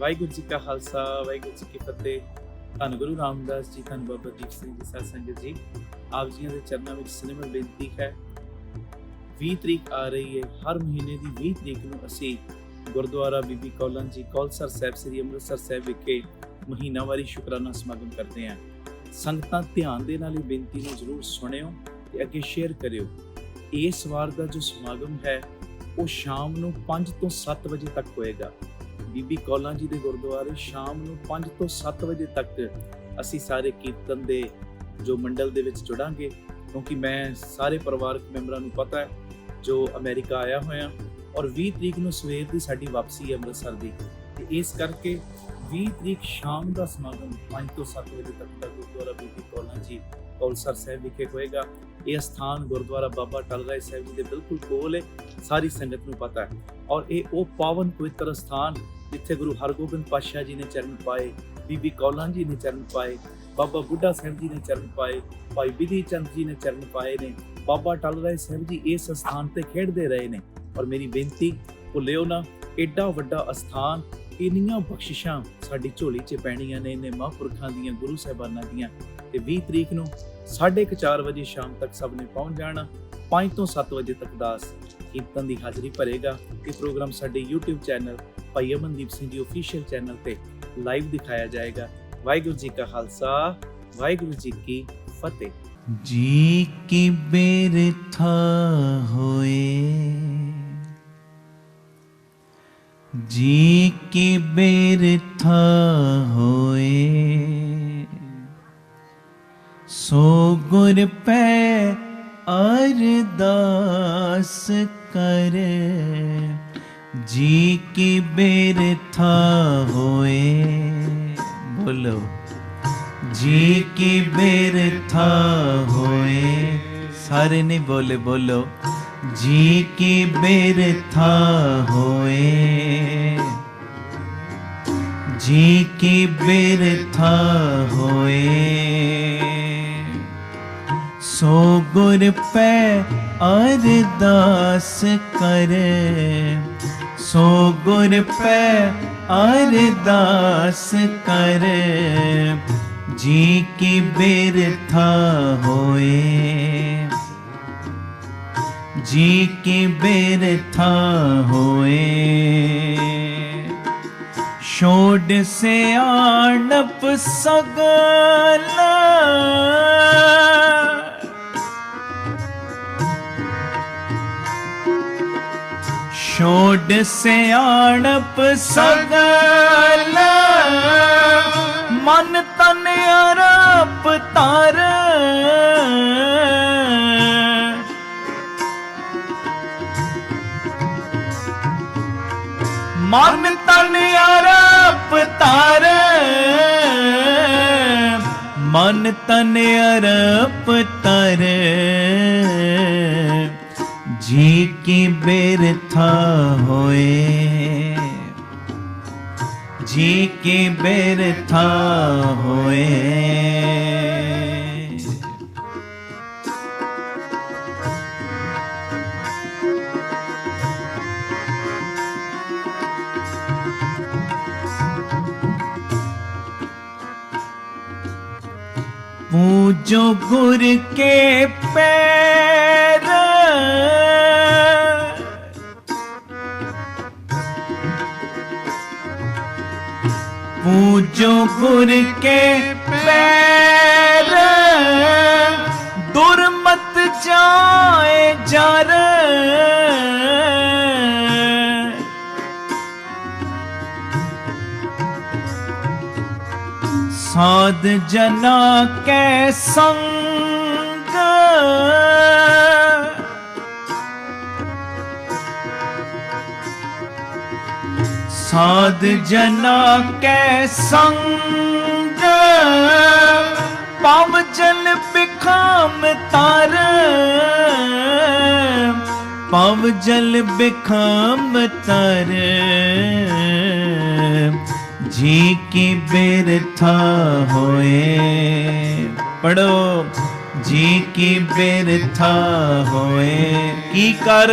ਵਾਹਿਗੁਰੂ ਜੀ ਕਾ ਖਾਲਸਾ, ਵਾਹਿਗੁਰੂ ਜੀ ਕੀ ਫਤਿਹ। ਧੰਨ ਗੁਰੂ ਰਾਮਦਾਸ ਜੀ, ਧੰਨ ਬਾਬਾ ਦੀਪ ਸਿੰਘ ਜੀ, ਸਾਧ ਸੰਗਤ ਜੀ, ਆਪ ਜੀਆਂ ਦੇ ਚਰਨਾਂ ਵਿੱਚ ਸਿਨੇਮਾ ਬੇਨਤੀ ਹੈ। 20 ਤਰੀਕ ਆ ਰਹੀ ਹੈ। ਹਰ ਮਹੀਨੇ ਦੀ 20 ਤਰੀਕ ਨੂੰ ਅਸੀਂ ਗੁਰਦੁਆਰਾ ਬੀਬੀ ਕੌਲਾਂ ਜੀ ਕੌਲਸਰ ਸਾਹਿਬ ਸ੍ਰੀ ਅੰਮ੍ਰਿਤਸਰ ਸਾਹਿਬ ਵਿਖੇ ਮਹੀਨਾਵਾਰੀ ਸ਼ੁਕਰਾਨਾ ਸਮਾਗਮ ਕਰਦੇ ਹਾਂ। ਸੰਗਤਾਂ ਧਿਆਨ ਦੇ ਨਾਲ ਇਹ ਬੇਨਤੀ ਨੂੰ ਜ਼ਰੂਰ ਸੁਣਿਓ ਤੇ ਅੱਗੇ ਸ਼ੇਅਰ ਕਰਿਓ। ਇਸ ਵਾਰ ਦਾ ਜੋ ਸਮਾਗਮ ਹੈ ਉਹ ਸ਼ਾਮ ਨੂੰ 5 ਤੋਂ 7 ਵਜੇ ਤੱਕ ਹੋਏਗਾ। ਬੀਬੀ ਕੌਲਾਂ ਜੀ ਦੇ ਗੁਰਦੁਆਰੇ ਸ਼ਾਮ ਨੂੰ 5 ਤੋਂ 7 ਵਜੇ ਤੱਕ ਅਸੀਂ ਸਾਰੇ ਕੀਰਤਨ ਦੇ ਜੋ ਮੰਡਲ ਦੇ ਵਿੱਚ ਜੁੜਾਂਗੇ, ਕਿਉਂਕਿ ਮੈਂ ਸਾਰੇ ਪਰਿਵਾਰਕ ਮੈਂਬਰਾਂ ਨੂੰ ਪਤਾ ਹੈ ਜੋ ਅਮਰੀਕਾ ਆਇਆ ਹੋਇਆ, ਔਰ 20 ਤਰੀਕ ਨੂੰ ਸਵੇਰ ਦੀ ਸਾਡੀ ਵਾਪਸੀ ਹੈ ਅੰਮ੍ਰਿਤਸਰ ਦੀ, ਤੇ ਇਸ ਕਰਕੇ 20 ਤਰੀਕ ਸ਼ਾਮ ਦਾ ਸਮਾਗਮ 5 ਤੋਂ 7 ਵਜੇ ਤੱਕ ਦਾ ਗੁਰਦੁਆਰਾ ਬੀਬੀ ਕੌਲਾਂ ਜੀ ਕੌਲਸਰ ਸਾਹਿਬ ਵਿਖੇ ਹੋਏਗਾ। ਇਹ ਸਥਾਨ ਗੁਰਦੁਆਰਾ ਬਾਬਾ ਟਲ ਰਾਏ ਸਾਹਿਬ ਜੀ ਦੇ ਬਿਲਕੁਲ ਕੋਲ ਹੈ, ਸਾਰੀ ਸੰਗਤ ਨੂੰ ਪਤਾ ਹੈ। ਔਰ ਇਹ ਉਹ ਪਾਵਨ ਪਵਿੱਤਰ ਸਥਾਨ ਜਿੱਥੇ ਗੁਰੂ ਹਰਗੋਬਿੰਦ ਪਾਤਸ਼ਾਹ ਜੀ ਨੇ ਚਰਨ ਪਾਏ, ਬੀਬੀ ਕੌਲਾਂ ਜੀ ਨੇ ਚਰਨ ਪਾਏ, ਬਾਬਾ ਬੁੱਢਾ ਸਾਹਿਬ ਜੀ ਨੇ ਚਰਨ ਪਾਏ, ਭਾਈ ਬਿਧੀ ਚੰਦ ਜੀ ਨੇ ਚਰਨ ਪਾਏ ਨੇ, ਬਾਬਾ ਟਲ ਰਾਏ ਸਾਹਿਬ ਜੀ ਇਸ ਸਥਾਨ ਤੇ ਖੇਡਦੇ ਰਹੇ ਨੇ। ਔਰ ਮੇਰੀ ਬੇਨਤੀ ਭੁੱਲਿਓ ਨਾ, ਏਡਾ ਵੱਡਾ ਅਸਥਾਨ, ਇੰਨੀਆਂ ਬਖਸ਼ਿਸ਼ਾਂ ਸਾਡੀ ਝੋਲੀ 'ਚ ਪੈਣੀਆਂ ਨੇ ਇਹਨੇ ਮਹਾਂਪੁਰਖਾਂ ਦੀਆਂ, ਗੁਰੂ ਸਾਹਿਬਾਨਾਂ ਦੀਆਂ। ਤੇ 20 ਤਰੀਕ ਨੂੰ 4:30 ਵਜੇ ਸ਼ਾਮ ਤੱਕ ਸਭ ਨੇ ਪਹੁੰਚ ਜਾਣਾ। 5 ਤੋਂ 7 ਵਜੇ ਤੱਕ ਦਾਸ ਕੀਰਤਨ ਦੀ ਹਾਜ਼ਰੀ ਭਰੇਗਾ। ਇਹ ਪ੍ਰੋਗਰਾਮ ਸਾਡੇ YouTube ਚੈਨਲ ਭਾਈ ਅਮਨਦੀਪ ਸਿੰਘ ਜੀ ਆਫੀਸ਼ੀਅਲ ਚੈਨਲ ਤੇ ਲਾਈਵ ਦਿਖਾਇਆ ਜਾਏਗਾ। ਵਾਹਿਗੁਰੂ ਜੀ ਕਾ ਖਾਲਸਾ, ਵਾਹਿਗੁਰੂ ਜੀ ਕੀ ਫਤਿਹ। ਜੀ ਕੀ ਬਿਰਥਾ ਹੋਏ, ਜੀ ਕੀ ਬਿਰਥਾ ਹੋਏ, ਸੋ ਗੁਰ ਪੈ ਅਰਦਾਸ ਕਰ। ਜੀ ਕੀ ਬਿਰਥਾ ਹੋਏ, ਬੋਲੋ ਜੀ ਕੀ ਬਿਰਥਾ ਹੋਏ, ਸਾਰੇ ਨਹੀਂ ਬੋਲੇ, ਬੋਲੋ ਜੀ ਕੀ ਬਿਰਥਾ ਹੋਏ, ਜੀ ਕੀ ਬਿਰਥਾ ਹੋਏ, ਸੋ ਗੁਰ ਪੈ ਅਰਦਾਸ ਕਰ, ਸੋ ਗੁਰ ਪੈ ਅਰਦਾਸ ਕਰ। ਜੀ ਕੀ ਬਿਰਥਾ ਹੋਏ, ਜੀ ਕੀ ਬਿਰਥਾ ਹੋਏ, ਛੋੜ ਸਿਆਣਪ ਸਗਲਾ, ਛੋੜ ਸਿਆਣਪ ਸਗਲਾ, ਮਨ ਤਨ ਆਰਪ ਤਾਰ। ਮਨ ਤਨ ਆਰਪ ਤਾਰ, ਮਨ ਤਨ ਆਰਪ ਤਾਰ। ਜੀ ਕੀ ਬਿਰਥਾ ਹੋਏ, ਜੀ ਕੀ ਬਿਰਥਾ ਹੋਏ। पूजो गुर के पैर, पूजो गुर के पैर, दुर्मत जाए जर। साध जना के संग, साध जना के संग, पाव जल बिखाम तार, पाव जल बिखाम तार। जी की बिरथा होए, पढ़ो जी की बिरथा होए। की कर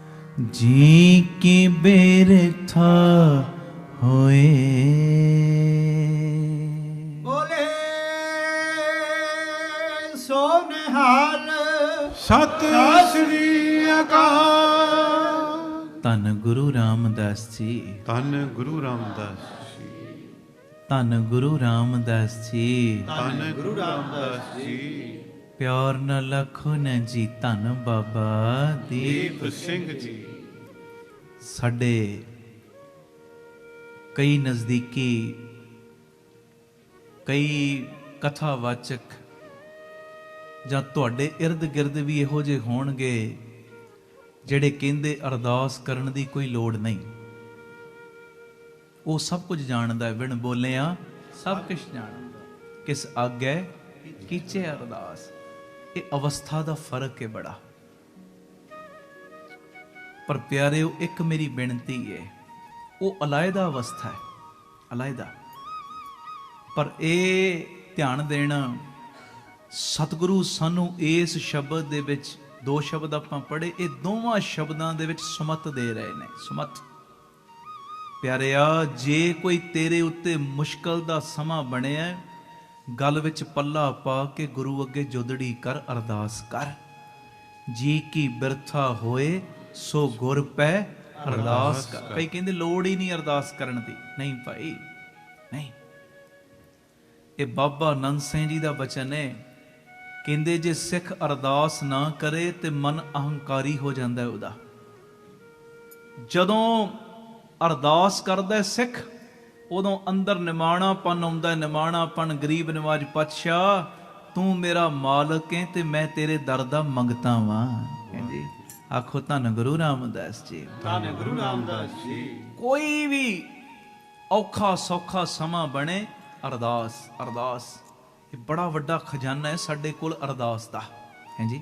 ਜੀ ਕੀ ਬਿਰਥਾ ਹੋਏ। ਬੋਲੇ ਸੋ ਨਿਹਾਲ ਸਤਿ ਸ੍ਰੀ ਅਕਾਲ। ਧੰਨ ਗੁਰੂ ਰਾਮਦਾਸ ਜੀ, ਧੰਨ ਗੁਰੂ ਰਾਮਦਾਸ ਜੀ, ਧੰਨ ਗੁਰੂ ਰਾਮਦਾਸ ਜੀ, ਧੰਨ ਗੁਰੂ ਰਾਮਦਾਸ ਜੀ। ਪਿਆਰ ਨਾਲ ਲਖੋ ਨਾ ਜੀ, ਧੰਨ ਬਾਬਾ ਦੀਪ ਦੀਪ ਸਿੰਘ ਜੀ। ਸਾਡੇ ਕਈ ਨਜ਼ਦੀਕੀ, ਕਈ ਕਥਾਵਾਚਕ ਜਾਂ ਤੁਹਾਡੇ ਇਰਦ ਗਿਰਦ ਵੀ ਇਹੋ ਜਿਹੇ ਹੋਣਗੇ ਜਿਹੜੇ ਕਹਿੰਦੇ ਅਰਦਾਸ ਕਰਨ ਦੀ ਕੋਈ ਲੋੜ ਨਹੀਂ। ਉਹ ਸਭ ਕੁਝ ਜਾਣਦਾ ਹੈ, ਬਿਨ ਬੋਲਿਆ ਸਭ ਕੁਝ ਜਾਣਦਾ। ਕਿਸ ਆਗੇ ਕੀਚੇ ਅਰਦਾਸ। ਇਹ ਅਵਸਥਾ ਦਾ ਫਰਕ ਹੈ ਬੜਾ। ਪਰ ਪਿਆਰਿਓ, ਇੱਕ ਮੇਰੀ ਬੇਨਤੀ ਹੈ, ਉਹ ਅਲਾਇਦਾ ਅਵਸਥਾ ਹੈ, ਅਲਾਇਦਾ। ਪਰ ਇਹ ਧਿਆਨ ਦੇਣਾ, ਸਤਿਗੁਰੂ ਸਾਨੂੰ ਇਸ ਸ਼ਬਦ ਦੇ ਵਿੱਚ, ਦੋ ਸ਼ਬਦ ਆਪਾਂ ਪੜ੍ਹੇ, ਇਹ ਦੋਵਾਂ ਸ਼ਬਦਾਂ ਦੇ ਵਿੱਚ ਸੁਮਤ ਦੇ ਰਹੇ ਨੇ। ਸੁਮਤ ਪਿਆਰਿਆ, ਜੇ ਕੋਈ ਤੇਰੇ ਉੱਤੇ ਮੁਸ਼ਕਲ ਦਾ ਸਮਾਂ ਬਣਿਆ, ਗਲ ਵਿੱਚ ਪੱਲਾ ਪਾ ਕੇ ਗੁਰੂ ਅੱਗੇ ਜੁਦੜੀ ਕਰ, ਅਰਦਾਸ ਕਰ। ਜੀ ਕੀ ਬਿਰਥਾ ਹੋਏ ਸੋ ਗੁਰ ਪੈ ਅਰਦਾਸ ਕਰ। ਕਈ ਕਹਿੰਦੇ ਲੋੜ ਹੀ ਨਹੀਂ ਅਰਦਾਸ ਕਰਨ ਦੀ। ਨਹੀਂ ਭਾਈ, ਨਹੀਂ। ਇਹ ਬਾਬਾ ਨੰਦ ਸਿੰਘ ਜੀ ਦਾ ਬਚਨ ਹੈ। ਕਹਿੰਦੇ ਜੇ ਸਿੱਖ ਅਰਦਾਸ ਨਾ ਕਰੇ ਤੇ ਮਨ ਅਹੰਕਾਰੀ ਹੋ ਜਾਂਦਾ ਉਹਦਾ। ਜਦੋਂ ਅਰਦਾਸ ਕਰਦਾ ਸਿੱਖ, ਉਦੋਂ ਅੰਦਰ ਨਿਮਾਣਾਪਨ ਆਉਂਦਾ। ਨਿਮਾਣਾਪਨ, ਗਰੀਬ ਨਿਵਾਜ ਪਾਤਸ਼ਾਹ, ਤੂੰ ਮੇਰਾ ਮਾਲਕ ਹੈ ਤੇ ਮੈਂ ਤੇਰੇ ਦਰ ਦਾ ਮੰਗਤਾ ਵਾਂ। ਕਹਿੰਦੇ ਆਖੋ ਧੰਨ ਗੁਰੂ ਰਾਮਦਾਸ ਜੀ, ਧੰਨ ਗੁਰੂ ਰਾਮਦਾਸ ਜੀ। ਕੋਈ ਵੀ ਔਖਾ ਸੌਖਾ ਸਮਾਂ ਬਣੇ, ਅਰਦਾਸ, ਅਰਦਾਸ। ਇਹ ਬੜਾ ਵੱਡਾ ਖਜ਼ਾਨਾ ਹੈ ਸਾਡੇ ਕੋਲ ਅਰਦਾਸ ਦਾ, ਹੈ ਜੀ,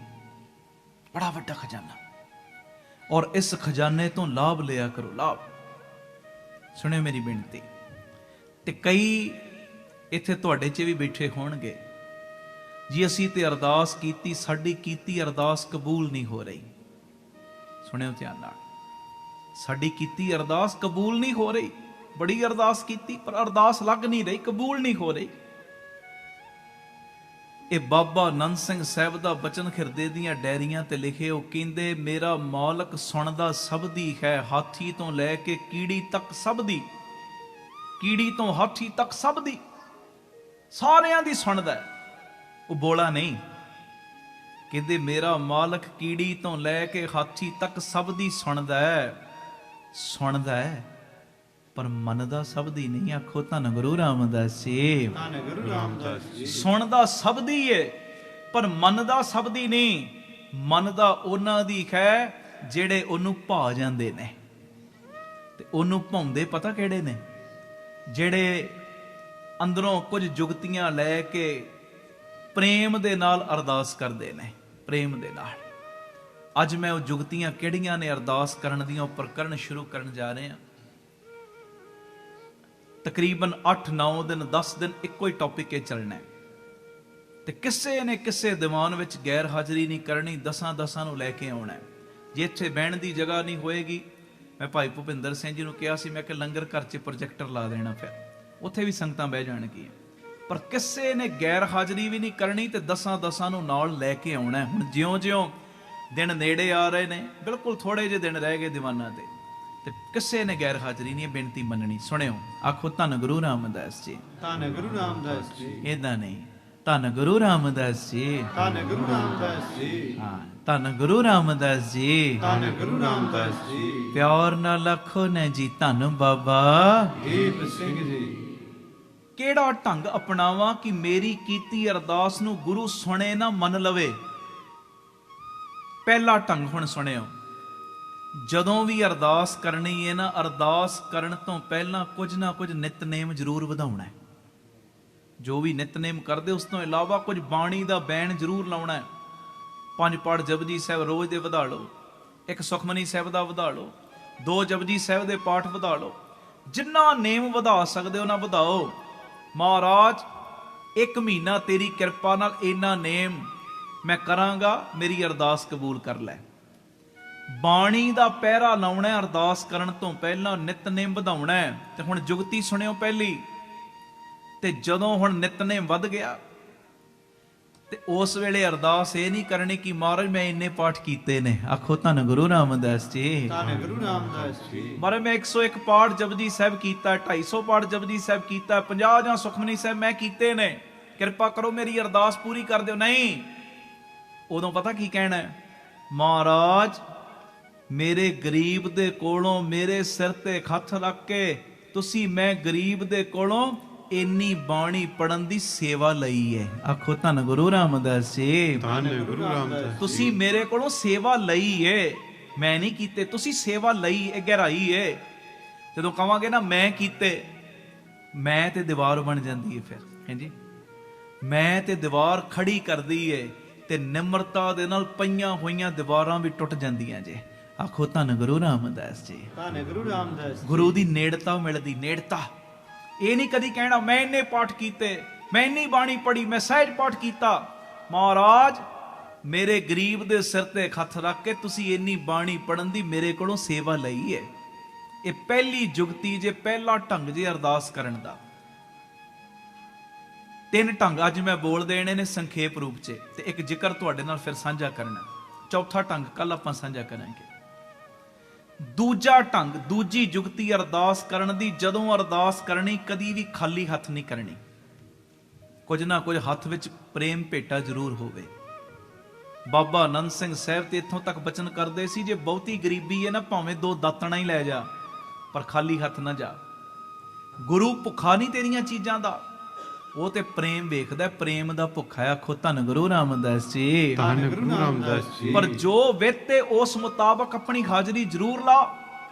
ਬੜਾ ਵੱਡਾ ਖਜ਼ਾਨਾ। ਔਰ ਇਸ ਖਜ਼ਾਨੇ ਤੋਂ ਲਾਭ ਲਿਆ ਕਰੋ, ਲਾਭ। ਸੁਣਿਓ ਮੇਰੀ ਬੇਨਤੀ। ਤੇ ਕਈ ਇੱਥੇ ਤੁਹਾਡੇ 'ਚ ਵੀ ਬੈਠੇ ਹੋਣਗੇ, ਜੀ ਅਸੀਂ ਤੇ ਅਰਦਾਸ ਕੀਤੀ, ਸਾਡੀ ਕੀਤੀ ਅਰਦਾਸ ਕਬੂਲ ਨਹੀਂ ਹੋ ਰਹੀ। ਸੁਣਿਓ ਧਿਆਨ ਨਾਲ, ਸਾਡੀ ਕੀਤੀ ਅਰਦਾਸ ਕਬੂਲ ਨਹੀਂ ਹੋ ਰਹੀ। ਬੜੀ ਅਰਦਾਸ ਕੀਤੀ ਪਰ ਅਰਦਾਸ ਲੱਗ ਨਹੀਂ ਰਹੀ, ਕਬੂਲ ਨਹੀਂ ਹੋ ਰਹੀ। ਇਹ ਬਾਬਾ ਨੰਦ ਸਿੰਘ ਸਾਹਿਬ ਦਾ ਬਚਨ ਹਿਰਦੇ ਦੀਆਂ ਡੈਰੀਆਂ ਤੇ ਲਿਖੇ। ਉਹ ਕਹਿੰਦੇ ਮੇਰਾ ਮਾਲਕ ਸੁਣਦਾ ਸਭ ਦੀ ਹੈ, ਹਾਥੀ ਤੋਂ ਲੈ ਕੇ ਕੀੜੀ ਤੱਕ ਸਭ ਦੀ, ਕੀੜੀ ਤੋਂ ਹਾਥੀ ਤੱਕ ਸਭ ਦੀ, ਸਾਰਿਆਂ ਦੀ ਸੁਣਦਾ ਹੈ। ਉਹ ਬੋਲਾ ਨਹੀਂ। ਕਹਿੰਦੇ ਮੇਰਾ ਮਾਲਕ ਕੀੜੀ ਤੋਂ ਲੈ ਕੇ ਹਾਥੀ ਤੱਕ ਸਭ ਦੀ ਸੁਣਦਾ ਹੈ, ਸੁਣਦਾ ਹੈ, ਪਰ ਮੰਨਦਾ ਸਭ ਦੀ ਨਹੀਂ। ਆਖੋ ਧੰਨ ਗੁਰੂ ਰਾਮਦਾਸ ਜੀ, ਧੰਨ ਗੁਰੂ ਰਾਮਦਾਸ ਜੀ। ਸੁਣਦਾ ਸਭ ਦੀ ਏ ਪਰ ਮੰਨਦਾ ਸਭ ਦੀ ਨਹੀਂ। ਮੰਨਦਾ ਉਹਨਾਂ ਦੀ ਹੈ ਜਿਹੜੇ ਉਹਨੂੰ ਭਾ ਜਾਂਦੇ ਨੇ। ਤੇ ਉਹਨੂੰ ਭਾਉਂਦੇ ਪਤਾ ਕਿਹੜੇ ਨੇ? ਜਿਹੜੇ ਅੰਦਰੋਂ ਕੁਝ ਜੁਗਤੀਆਂ ਲੈ ਕੇ ਪ੍ਰੇਮ ਦੇ ਨਾਲ ਅਰਦਾਸ ਕਰਦੇ ਨੇ, ਪ੍ਰੇਮ ਦੇ ਨਾਲ। ਅੱਜ ਮੈਂ ਉਹ ਜੁਗਤੀਆਂ ਕਿਹੜੀਆਂ ਨੇ ਅਰਦਾਸ ਕਰਨ ਦੀਆਂ, ਉੱਪਰ ਕਰਨ ਸ਼ੁਰੂ ਕਰਨ ਜਾ ਰਹੇ ਹਾਂ। ਤਕਰੀਬਨ 8-9 ਦਿਨ 10 ਦਿਨ ਇੱਕੋ ਹੀ ਟੌਪਿਕ 'ਤੇ ਚੱਲਣਾ ਹੈ। ਤੇ ਕਿਸੇ ਨੇ ਕਿਸੇ ਦੀਵਾਨ ਵਿੱਚ ਗੈਰ ਹਾਜ਼ਰੀ ਨਹੀਂ ਕਰਨੀ, 10 ਨੂੰ ਲੈ ਕੇ ਆਉਣਾ ਹੈ। ਜੇ ਇੱਥੇ ਬਹਿਣ ਦੀ ਜਗ੍ਹਾ ਨਹੀਂ ਹੋਏਗੀ, ਮੈਂ ਭਾਈ ਭੁਪਿੰਦਰ ਸਿੰਘ ਜੀ ਨੂੰ ਕਿਹਾ ਸੀ, ਮੈਂ ਕਿ ਲੰਗਰ ਘਰ 'ਚ ਪ੍ਰੋਜੈਕਟਰ ਲਾ ਦੇਣਾ, ਫਿਰ ਉੱਥੇ ਵੀ ਸੰਗਤਾਂ ਬਹਿ ਜਾਣਗੀਆਂ। ਪਰ ਕਿਸੇ ਨੇ ਗੈਰ ਹਾਜ਼ਰੀ ਵੀ ਨਹੀਂ ਕਰਨੀ ਤੇ 10 ਨੂੰ ਨਾਲ ਲੈ ਕੇ ਆਉਣਾ। ਹੁਣ ਜਿਉਂ-ਜਿਉਂ ਦਿਨ ਨੇੜੇ ਆ ਰਹੇ ਨੇ, ਬਿਲਕੁਲ ਥੋੜੇ ਜਿਹੇ ਦਿਨ ਰਹਿ ਗਏ ਦੀਵਾਨਾਂ ਤੇ, ਤੇ ਕਿਸੇ ਨੇ ਗੈਰ ਹਾਜ਼ਰੀ ਨਹੀਂ, ਬੇਨਤੀ ਮੰਨਣੀ। ਸੁਣਿਓ, ਆਖੋ ਧੰਨ ਗੁਰੂ ਰਾਮਦਾਸ ਜੀ, ਧੰਨ ਗੁਰੂ ਰਾਮਦਾਸ ਜੀ। ਏਦਾਂ ਨਹੀਂ, ਧੰਨ ਗੁਰੂ ਰਾਮਦਾਸ ਜੀ, ਧੰਨ ਗੁਰੂ ਰਾਮਦਾਸ ਜੀ। ਹਾਂ, ਧੰਨ ਗੁਰੂ ਰਾਮਦਾਸ ਜੀ, ਧੰਨ ਗੁਰੂ ਰਾਮਦਾਸ ਜੀ। ਪਿਆਰ ਨਾਲ ਆਖੋ ਨਾ ਜੀ, ਧੰਨ ਬਾਬਾ ਦੀਪ ਸਿੰਘ ਜੀ। ਕਿਹੜਾ ਢੰਗ ਅਪਣਾਵਾਂ ਕਿ ਮੇਰੀ ਕੀਤੀ ਅਰਦਾਸ ਨੂੰ ਗੁਰੂ ਸੁਣੇ ਨਾ ਮੰਨ ਲਵੇ? ਪਹਿਲਾ ਢੰਗ ਹੁਣ ਸੁਣਿਓ। ਜਦੋਂ ਵੀ ਅਰਦਾਸ ਕਰਨੀ ਹੈ ਨਾ, ਅਰਦਾਸ ਕਰਨ ਤੋਂ ਪਹਿਲਾਂ ਕੁਝ ਨਾ ਕੁਝ ਨਿਤਨੇਮ ਜ਼ਰੂਰ ਵਧਾਉਣਾ ਹੈ। ਜੋ ਵੀ ਨਿਤਨੇਮ ਕਰਦੇ ਉਸ ਤੋਂ ਇਲਾਵਾ ਕੁਝ ਬਾਣੀ ਦਾ ਬੈਣ ਜ਼ਰੂਰ ਲਾਉਣਾ ਹੈ। 5 ਪਾਠ ਜਪਜੀ ਸਾਹਿਬ ਰੋਜ਼ ਦੇ ਵਧਾ ਲਓ, 1 ਸੁਖਮਨੀ ਸਾਹਿਬ ਦਾ ਵਧਾ ਲਓ, 2 ਜਪਜੀ ਸਾਹਿਬ ਦੇ ਪਾਠ ਵਧਾ ਲਓ। ਜਿੰਨਾ ਨੇਮ ਵਧਾ ਸਕਦੇ ਹੋ ਨਾ ਵਧਾਓ। ਮਹਾਰਾਜ 1 ਮਹੀਨਾ ਤੇਰੀ ਕਿਰਪਾ ਨਾਲ ਇੰਨਾ ਨੇਮ ਮੈਂ ਕਰਾਂਗਾ, ਮੇਰੀ ਅਰਦਾਸ ਕਬੂਲ ਕਰ ਲੈ। ਬਾਣੀ ਦਾ ਪਹਿਰਾ ਲਾਉਣਾ, ਅਰਦਾਸ ਕਰਨ ਤੋਂ ਪਹਿਲਾਂ ਨਿਤਨੇਮ ਵਧਾਉਣਾ। ਤੇ ਹੁਣ ਜੁਗਤੀ ਸੁਣਿਓ ਪਹਿਲੀ। ਤੇ ਜਦੋਂ ਹੁਣ ਨਿਤਨੇਮ ਵੱਧ ਗਿਆ ਤੇ ਉਸ ਵੇਲੇ ਅਰਦਾਸ ਇਹ ਨਹੀਂ ਕਰਨੀ ਕਿ ਮਹਾਰਾਜ ਮੈਂ ਇੰਨੇ ਪਾਠ ਕੀਤੇ ਨੇ। ਆਖੋ ਧੰਨ ਗੁਰੂ ਰਾਮਦਾਸ ਜੀ, ਧੰਨ ਗੁਰੂ ਰਾਮਦਾਸ ਜੀ। ਮਹਾਰਾਜ ਮੈਂ 101 ਪਾਠ ਜਪਜੀ ਸਾਹਿਬ ਕੀਤਾ, 250 ਪਾਠ ਜਪਜੀ ਸਾਹਿਬ ਕੀਤਾ, 50 ਜਾਂ ਸੁਖਮਨੀ ਸਾਹਿਬ ਮੈਂ ਕੀਤੇ ਨੇ, ਕਿਰਪਾ ਕਰੋ ਮੇਰੀ ਅਰਦਾਸ ਪੂਰੀ ਕਰ ਦਿਓ। ਨਹੀਂ, ਉਦੋਂ ਪਤਾ ਕੀ ਕਹਿਣਾ ਹੈ? ਮਹਾਰਾਜ ਮੇਰੇ ਗਰੀਬ ਦੇ ਕੋਲੋਂ ਮੇਰੇ ਸਿਰ ਤੇ ਹੱਥ ਰੱਖ ਕੇ ਤੁਸੀਂ ਮੈਂ ਗਰੀਬ ਦੇ ਕੋਲੋਂ ਇੰਨੀ ਬਾਣੀ ਪੜਨ ਦੀ ਸੇਵਾ ਲਈ ਹੈ। ਆਖੋ ਧੰਨ ਗੁਰੂ ਰਾਮਦਾਸ ਜੀ, ਧੰਨ ਗੁਰੂ ਰਾਮਦਾਸ ਜੀ। ਤੁਸੀਂ ਮੇਰੇ ਕੋਲੋਂ ਸੇਵਾ ਲਈ ਏ, ਮੈਂ ਨਹੀਂ ਕੀਤੇ, ਤੁਸੀਂ ਸੇਵਾ ਲਈ। ਇਹ ਗਹਿਰਾਈ ਏ। ਜਦੋਂ ਕਵਾਂਗੇ ਨਾ ਮੈਂ ਕੀਤੇ, ਮੈਂ ਤੇ ਦੀਵਾਰ ਬਣ ਜਾਂਦੀ ਏ। ਫਿਰ ਹਾਂਜੀ, ਮੈਂ ਤੇ ਦੀਵਾਰ ਖੜੀ ਕਰਦੀ ਏ ਤੇ ਨਿਮਰਤਾ ਦੇ ਨਾਲ ਪਈਆਂ ਹੋਈਆਂ ਦੀਵਾਰਾਂ ਵੀ ਟੁੱਟ ਜਾਂਦੀਆਂ ਜੇ। ਆਖੋ ਧੰਨ ਗੁਰੂ ਰਾਮਦਾਸ ਜੀ, ਧੰਨ ਗੁਰੂ ਰਾਮਦਾਸ ਜੀ। ਗੁਰੂ ਦੀ ਨੇੜਤਾ ਮਿਲਦੀ, ਨੇੜਤਾ। ਇਹ ਨਹੀਂ ਕਦੀ ਕਹਿਣਾ ਮੈਂ ਇੰਨੇ ਪਾਠ ਕੀਤੇ, ਮੈਂ ਇੰਨੀ ਬਾਣੀ ਪੜ੍ਹੀ, ਮੈਂ ਸਹਿਜ ਪਾਠ ਕੀਤਾ। ਮਹਾਰਾਜ ਮੇਰੇ ਗਰੀਬ ਦੇ ਸਿਰ ਤੇ ਹੱਥ ਰੱਖ ਕੇ ਤੁਸੀਂ ਇੰਨੀ ਬਾਣੀ ਪੜਨ ਦੀ ਮੇਰੇ ਕੋਲੋਂ ਸੇਵਾ ਲਈ ਹੈ। ਇਹ ਪਹਿਲੀ ਜੁਗਤੀ ਜੇ, ਪਹਿਲਾ ਢੰਗ ਜੇ ਅਰਦਾਸ ਕਰਨ ਦਾ। 3 ਢੰਗ ਅੱਜ ਮੈਂ ਬੋਲ ਦੇਣੇ ਨੇ ਸੰਖੇਪ ਰੂਪ 'ਚ, ਤੇ ਇੱਕ ਜ਼ਿਕਰ ਤੁਹਾਡੇ ਨਾਲ ਫਿਰ ਸਾਂਝਾ ਕਰਨਾ। ਚੌਥਾ ਢੰਗ ਕੱਲ ਆਪਾਂ ਸਾਂਝਾ ਕਰਾਂਗੇ। ਦੂਜਾ ਢੰਗ, ਦੂਜੀ ਜੁਗਤੀ ਅਰਦਾਸ ਕਰਨ ਦੀ, ਜਦੋਂ ਅਰਦਾਸ ਕਰਨੀ ਕਦੀ ਵੀ ਖਾਲੀ ਹੱਥ ਨਹੀਂ ਕਰਨੀ। ਕੁਝ ਨਾ ਕੁਝ ਹੱਥ ਵਿੱਚ ਪ੍ਰੇਮ ਭੇਟਾ ਜ਼ਰੂਰ ਹੋਵੇ। ਬਾਬਾ ਆਨੰਦ ਸਿੰਘ ਸਾਹਿਬ ਤੇ ਇੱਥੋਂ ਤੱਕ ਬਚਨ ਕਰਦੇ ਸੀ, ਜੇ ਬਹੁਤੀ ਗਰੀਬੀ ਹੈ ਨਾ ਭਾਵੇਂ 2 ਦਾਤਣਾ ਹੀ ਲੈ ਜਾ, ਪਰ ਖਾਲੀ ਹੱਥ ਨਾ ਜਾ। ਗੁਰੂ ਭੁੱਖਾ ਨਹੀਂ ਤੇਰੀਆਂ ਚੀਜ਼ਾਂ ਦਾ, ਉਹ ਤੇ ਪ੍ਰੇਮ ਵੇਖਦਾ, ਪ੍ਰੇਮ ਦਾ ਭੁੱਖਾ ਹੈ। ਆਖੋ ਧੰਨ ਗੁਰੂ ਰਾਮਦਾਸ ਜੀ, ਧੰਨ ਗੁਰੂ ਰਾਮਦਾਸ ਜੀ। ਪਰ ਜੋ ਵੇਤੇ ਉਸ ਮੁਤਾਬਕ ਆਪਣੀ ਹਾਜ਼ਰੀ ਜ਼ਰੂਰ ਲਾ।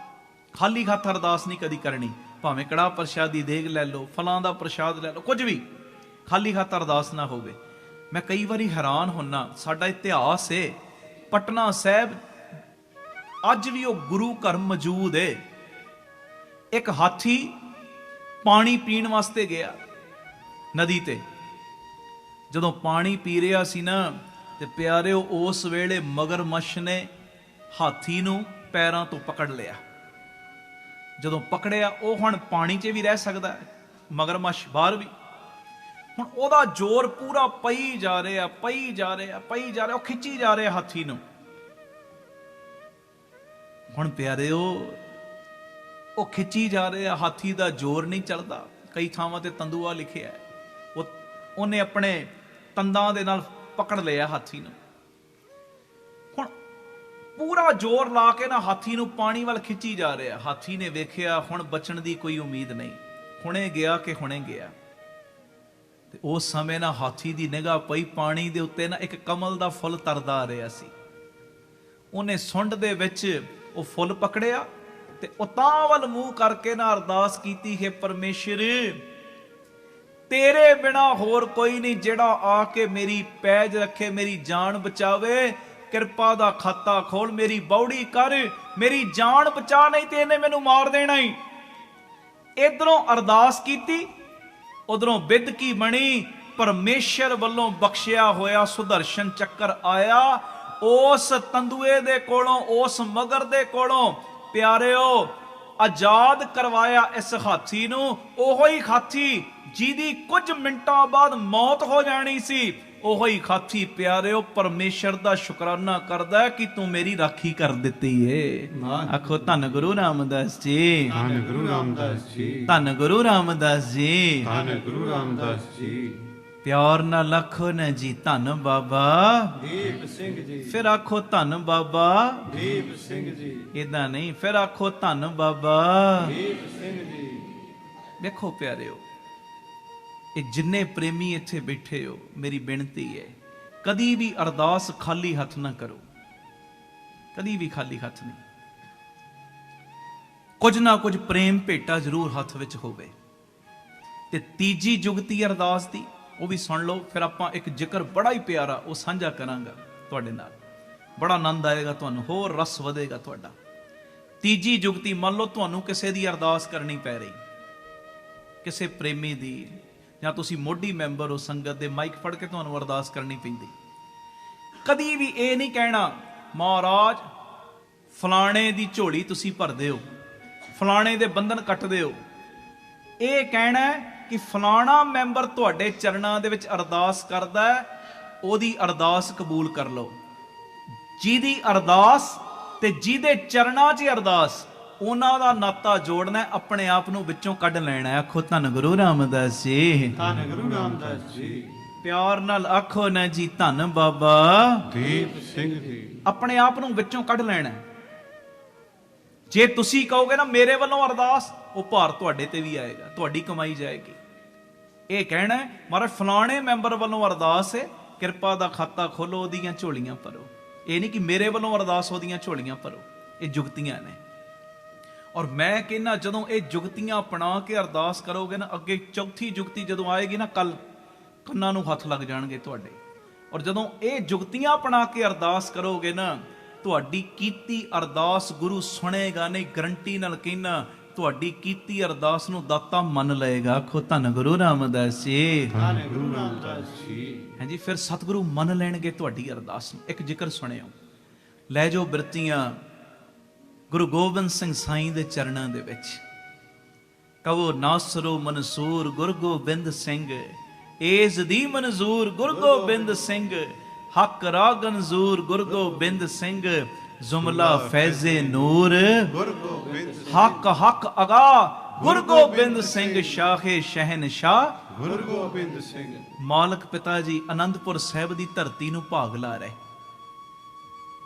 ਖਾਲੀ ਹੱਥ ਅਰਦਾਸ ਨਹੀਂ ਕਦੀ ਕਰਨੀ। ਭਾਵੇਂ ਕੜਾਹ ਪ੍ਰਸ਼ਾਦੀ ਦੇਗ ਲੈ ਲਓ, ਫਲਾਂ ਦਾ ਪ੍ਰਸ਼ਾਦ ਲੈ ਲਓ, ਕੁਝ ਵੀ, ਖਾਲੀ ਹੱਥ ਅਰਦਾਸ ਨਾ ਹੋਵੇ। ਮੈਂ ਕਈ ਵਾਰੀ ਹੈਰਾਨ ਹੁੰਨਾ, ਸਾਡਾ ਇਤਿਹਾਸ ਹੈ ਪਟਨਾ ਸਾਹਿਬ, ਅੱਜ ਵੀ ਉਹ ਗੁਰੂ ਘਰ ਮੌਜੂਦ ਹੈ। ਇੱਕ ਹਾਥੀ ਪਾਣੀ ਪੀਣ ਵਾਸਤੇ ਗਿਆ ਨਦੀ ਤੇ। ਜਦੋਂ ਪਾਣੀ ਪੀ ਰਿਹਾ ਸੀ ਨਾ, ਤੇ ਪਿਆਰਿਓ ਉਸ ਵੇਲੇ ਮਗਰਮੱਛ ਨੇ ਹਾਥੀ ਨੂੰ ਪੈਰਾਂ ਤੋਂ ਪਕੜ ਲਿਆ। ਜਦੋਂ ਪਕੜਿਆ, ਉਹ ਹੁਣ ਪਾਣੀ 'ਚ ਵੀ ਰਹਿ ਸਕਦਾ ਹੈ, ਮਗਰਮੱਛ ਬਾਹਰ ਵੀ। ਹੁਣ ਉਹਦਾ ਜ਼ੋਰ ਪੂਰਾ ਪਈ ਜਾ ਰਿਹਾ, ਪਈ ਜਾ ਰਿਹਾ, ਪਈ ਜਾ ਰਿਹਾ, ਉਹ ਖਿੱਚੀ ਜਾ ਰਿਹਾ ਹਾਥੀ ਨੂੰ। ਹੁਣ ਪਿਆਰਿਓ ਉਹ ਖਿੱਚੀ ਜਾ ਰਿਹਾ, ਹਾਥੀ ਦਾ ਜ਼ੋਰ ਨਹੀਂ ਚੱਲਦਾ। ਕਈ ਥਾਵਾਂ ਤੇ ਤੰਦੂਆ ਲਿਖਿਆ, ਉਹਨੇ ਆਪਣੇ ਤੰਦਾਂ ਦੇ ਨਾਲ ਪਕੜ ਲਿਆ ਹਾਥੀ ਨੂੰ। ਹੁਣ ਪੂਰਾ ਜ਼ੋਰ ਲਾ ਕੇ ਨਾ ਹਾਥੀ ਨੂੰ ਪਾਣੀ ਵੱਲ ਖਿੱਚੀ ਜਾ ਰਿਹਾ। ਹਾਥੀ ਨੇ ਵੇਖਿਆ ਹੁਣ ਬਚਣ ਦੀ ਕੋਈ ਉਮੀਦ ਨਹੀਂ, ਹੁਣੇ ਗਿਆ ਕਿ ਹੁਣੇ ਗਿਆ। ਤੇ ਉਸ ਸਮੇਂ ਨਾ ਹਾਥੀ ਦੀ ਨਿਗਾਹ ਪਈ ਪਾਣੀ ਦੇ ਉੱਤੇ ਨਾ ਇੱਕ ਕਮਲ ਦਾ ਫੁੱਲ ਤਰਦਾ ਆ ਰਿਹਾ ਸੀ। ਉਹਨੇ ਸੁੰਡ ਦੇ ਵਿੱਚ ਉਹ ਫੁੱਲ ਪਕੜਿਆ ਤੇ ਉਤਾਂ ਵੱਲ ਮੂੰਹ ਕਰਕੇ ਨਾ ਅਰਦਾਸ ਕੀਤੀ, ਹੈ ਪਰਮੇਸ਼ਰ ਤੇਰੇ ਬਿਨਾ ਹੋਰ ਕੋਈ ਨਹੀਂ ਜਿਹੜਾ ਆ ਕੇ ਮੇਰੀ ਪੈਜ ਰੱਖੇ, ਮੇਰੀ ਜਾਨ ਬਚਾਵੇ। ਕਿਰਪਾ ਦਾ ਖਾਤਾ ਖੋਲ, ਮੇਰੀ ਬੌੜੀ ਕਰ, ਮੇਰੀ ਜਾਨ ਬਚਾ, ਨਹੀਂ ਤੇ ਇਹਨੇ ਮੈਨੂੰ ਮਾਰ ਦੇਣਾ ਹੀ। ਇਧਰੋਂ ਅਰਦਾਸ ਕੀਤੀ, ਉਧਰੋਂ ਬਿਦਕੀ ਬਣੀ। ਪਰਮੇਸ਼ਰ ਵੱਲੋਂ ਬਖਸ਼ਿਆ ਹੋਇਆ ਸੁਦਰਸ਼ਨ ਚੱਕਰ ਆਇਆ ਉਸ ਤੰਦੂਏ ਦੇ ਕੋਲੋਂ, ਉਸ ਮਗਰ ਦੇ ਕੋਲੋਂ। ਪਿਆਰਿਓ ਆਜ਼ਾਦ ਕਰਵਾਇਆ ਇਸ ਹਾਥੀ ਨੂੰ। ਉਹੋ ਹੀ ਹਾਥੀ ਜਿਹਦੀ ਕੁਝ ਮਿੰਟਾਂ ਬਾਅਦ ਮੌਤ ਹੋ ਜਾਣੀ ਸੀ, ਉਹੋ ਹੀ ਹਾਥੀ ਪਿਆਰਿਓ ਪਰਮੇਸ਼ਰ ਦਾ ਸ਼ੁਕਰਾਨਾ ਕਰਦਾ ਕਿ ਤੂੰ ਮੇਰੀ ਰਾਖੀ ਕਰ ਦਿੱਤੀ ਏ। ਆਖੋ ਧੰਨ ਗੁਰੂ ਰਾਮਦਾਸ ਜੀ, ਧੰਨ ਗੁਰੂ ਰਾਮਦਾਸ ਜੀ। ਧੰਨ ਗੁਰੂ ਰਾਮਦਾਸ ਜੀ, ਧੰਨ ਗੁਰੂ ਰਾਮਦਾਸ ਜੀ। ਪਿਆਰ ਨਾਲ ਆਖੋ ਨਾ ਜੀ ਧੰਨ ਬਾਬਾ ਦੀਪ ਸਿੰਘ ਜੀ। ਫਿਰ ਆਖੋ ਧੰਨ ਬਾਬਾ ਦੀਪ ਸਿੰਘ ਜੀ। ਇਦਾਂ ਨਹੀਂ, ਫਿਰ ਆਖੋ ਧੰਨ ਬਾਬਾ ਦੀਪ ਸਿੰਘ ਜੀ। ਵੇਖੋ ਪਿਆਰਿਓ, ਇਹ ਜਿੰਨੇ ਪ੍ਰੇਮੀ ਇੱਥੇ ਬੈਠੇ ਹੋ, ਮੇਰੀ ਬੇਨਤੀ ਹੈ ਕਦੀ ਵੀ ਅਰਦਾਸ ਖਾਲੀ ਹੱਥ ਨਾ ਕਰੋ, ਕਦੀ ਵੀ ਖਾਲੀ ਹੱਥ ਨਹੀਂ। ਕੁਝ ਨਾ ਕੁਝ ਪ੍ਰੇਮ ਭੇਟਾ ਜ਼ਰੂਰ ਹੱਥ ਵਿੱਚ ਹੋਵੇ। ਤੇ ਤੀਜੀ ਜੁਗਤੀ ਅਰਦਾਸ ਦੀ ਉਹ ਵੀ ਸੁਣ ਲਓ, ਫਿਰ ਆਪਾਂ ਇੱਕ ਜ਼ਿਕਰ ਬੜਾ ਹੀ ਪਿਆਰਾ ਉਹ ਸਾਂਝਾ ਕਰਾਂਗਾ ਤੁਹਾਡੇ ਨਾਲ, ਬੜਾ ਆਨੰਦ ਆਏਗਾ ਤੁਹਾਨੂੰ, ਹੋਰ ਰਸ ਵਧੇਗਾ ਤੁਹਾਡਾ। ਤੀਜੀ ਜੁਗਤੀ, ਮੰਨ ਲਓ ਤੁਹਾਨੂੰ ਕਿਸੇ ਦੀ ਅਰਦਾਸ ਕਰਨੀ ਪੈ ਰਹੀ, ਕਿਸੇ ਪ੍ਰੇਮੀ ਦੀ, ਜਾਂ ਤੁਸੀਂ ਮੋਢੀ ਮੈਂਬਰ ਹੋ ਸੰਗਤ ਦੇ, ਮਾਈਕ ਫੜ ਕੇ ਤੁਹਾਨੂੰ ਅਰਦਾਸ ਕਰਨੀ ਪੈਂਦੀ। ਕਦੀ ਵੀ ਇਹ ਨਹੀਂ ਕਹਿਣਾ ਮਹਾਰਾਜ ਫਲਾਣੇ ਦੀ ਝੋਲੀ ਤੁਸੀਂ ਭਰਦੇ ਹੋ, ਫਲਾਣੇ ਦੇ ਬੰਧਨ ਕੱਟਦੇ ਹੋ। ਇਹ ਕਹਿਣਾ ਹੈ ਕਿ ਫਲਾਣਾ ਮੈਂਬਰ ਤੁਹਾਡੇ ਚਰਨਾਂ ਦੇ ਵਿੱਚ ਅਰਦਾਸ ਕਰਦਾ ਹੈ, ਉਹਦੀ ਅਰਦਾਸ ਕਬੂਲ ਕਰ ਲਓ। ਜਿਹਦੀ ਅਰਦਾਸ ਤੇ ਜਿਹਦੇ ਚਰਨਾਂ 'ਚ ਅਰਦਾਸ, ਉਹਨਾਂ ਦਾ ਨਾਤਾ ਜੋੜਨਾ, ਆਪਣੇ ਆਪ ਨੂੰ ਵਿੱਚੋਂ ਕੱਢ ਲੈਣਾ। ਆਖੋ ਧੰਨ ਗੁਰੂ ਰਾਮਦਾਸ ਜੀ, ਧੰਨ ਗੁਰੂ ਰਾਮਦਾਸ ਜੀ। ਪਿਆਰ ਨਾਲ ਆਖੋ ਨਾ ਜੀ, ਧੰਨ ਬਾਬਾ ਦੀਪ ਸਿੰਘ ਜੀ। ਆਪਣੇ ਆਪ ਨੂੰ ਵਿੱਚੋਂ ਕੱਢ ਲੈਣਾ। ਜੇ ਤੁਸੀਂ ਕਹੋਗੇ ਨਾ ਮੇਰੇ ਵੱਲੋਂ ਅਰਦਾਸ, ਉਹ ਭਾਰ ਤੁਹਾਡੇ ਤੇ ਵੀ ਆਏਗਾ, ਤੁਹਾਡੀ ਕਮਾਈ ਜਾਏਗੀ। ਇਹ ਕਹਿਣਾ ਮਹਾਰਾਜ ਫਲਾਣੇ ਮੈਂਬਰ ਵੱਲੋਂ ਅਰਦਾਸ ਹੈ, ਕਿਰਪਾ ਦਾ ਖਾਤਾ ਖੋਲੋ, ਉਹਦੀਆਂ ਝੋਲੀਆਂ ਭਰੋ। ਇਹ ਨਹੀਂ ਕਿ ਮੇਰੇ ਵੱਲੋਂ ਅਰਦਾਸ, ਉਹਦੀਆਂ ਝੋਲੀਆਂ ਭਰੋ। ਇਹ ਜੁਗਤੀਆਂ ਨੇ। ਔਰ ਮੈਂ ਕਹਿੰਦਾ ਜਦੋਂ ਇਹ ਜੁਗਤੀਆਂ ਅਪਣਾ ਕੇ ਅਰਦਾਸ ਕਰੋਗੇ ਨਾ, ਅੱਗੇ ਚੌਥੀ ਜੁਗਤੀ ਜਦੋਂ ਆਏਗੀ ਨਾ, ਕੱਲ ਕੰਨਾਂ ਨੂੰ ਹੱਥ ਲੱਗ ਜਾਣਗੇ ਤੁਹਾਡੇ। ਔਰ ਜਦੋਂ ਇਹ ਜੁਗਤੀਆਂ ਅਪਣਾ ਕੇ ਅਰਦਾਸ ਕਰੋਗੇ ਨਾ, ਤੁਹਾਡੀ ਕੀਤੀ ਅਰਦਾਸ ਗੁਰੂ ਸੁਣੇਗਾ ਨਹੀਂ। ਗਰੰਟੀ ਨਾਲ ਕਹਿਣਾ, ਤੁਹਾਡੀ ਕੀਤੀ ਅਰਦਾਸ ਨੂੰ ਦਾਤਾ ਮੰਨ ਲਏਗਾ। ਆਖੋ ਧੰਨ ਗੁਰੂ ਰਾਮਦਾਸ ਜੀ, ਧੰਨ ਗੁਰੂ ਰਾਮਦਾਸ ਜੀ। ਹਾਂਜੀ, ਫਿਰ ਸਤਿਗੁਰੂ ਮੰਨ ਲੈਣਗੇ ਤੁਹਾਡੀ ਅਰਦਾਸ ਨੂੰ। ਇੱਕ ਜ਼ਿਕਰ ਸੁਣਿਓ, ਲੈ ਜਾਓ ਬਿਰਤੀਆਂ ਗੁਰੂ ਗੋਬਿੰਦ ਸਿੰਘ ਸਾਈਂ ਦੇ ਚਰਨਾਂ ਦੇ ਵਿੱਚ। ਕਹੋ ਨਾਸਰੋ ਮਨਸੂਰ ਗੁਰੂ ਗੋਬਿੰਦ ਸਿੰਘ, ਏਸ ਦੀ ਮਨਜ਼ੂਰ ਗੁਰੂ ਗੋਬਿੰਦ ਸਿੰਘ, ਹੱਕ ਰਾਗਨ ਜ਼ੂਰ ਗੁਰੂ ਗੋਬਿੰਦ ਸਿੰਘ, ਜ਼ੁਮਲਾ ਫੈਜ਼ੇ ਨੂਰ ਗੁਰੂ ਗੋਬਿੰਦ ਹੱਕ ਹੱਕ ਅਗਾ ਗੁਰੂ ਗੋਬਿੰਦ ਸਿੰਘ, ਸ਼ਾਹੇ ਸ਼ਹਿਨਸ਼ਾਹ ਗੁਰੂ ਗੋਬਿੰਦ ਸਿੰਘ। ਮਾਲਕ ਪਿਤਾ ਜੀ ਅਨੰਦਪੁਰ ਸਾਹਿਬ ਦੀ ਧਰਤੀ ਨੂੰ ਭਾਗ ਲਾ ਰਹੇ,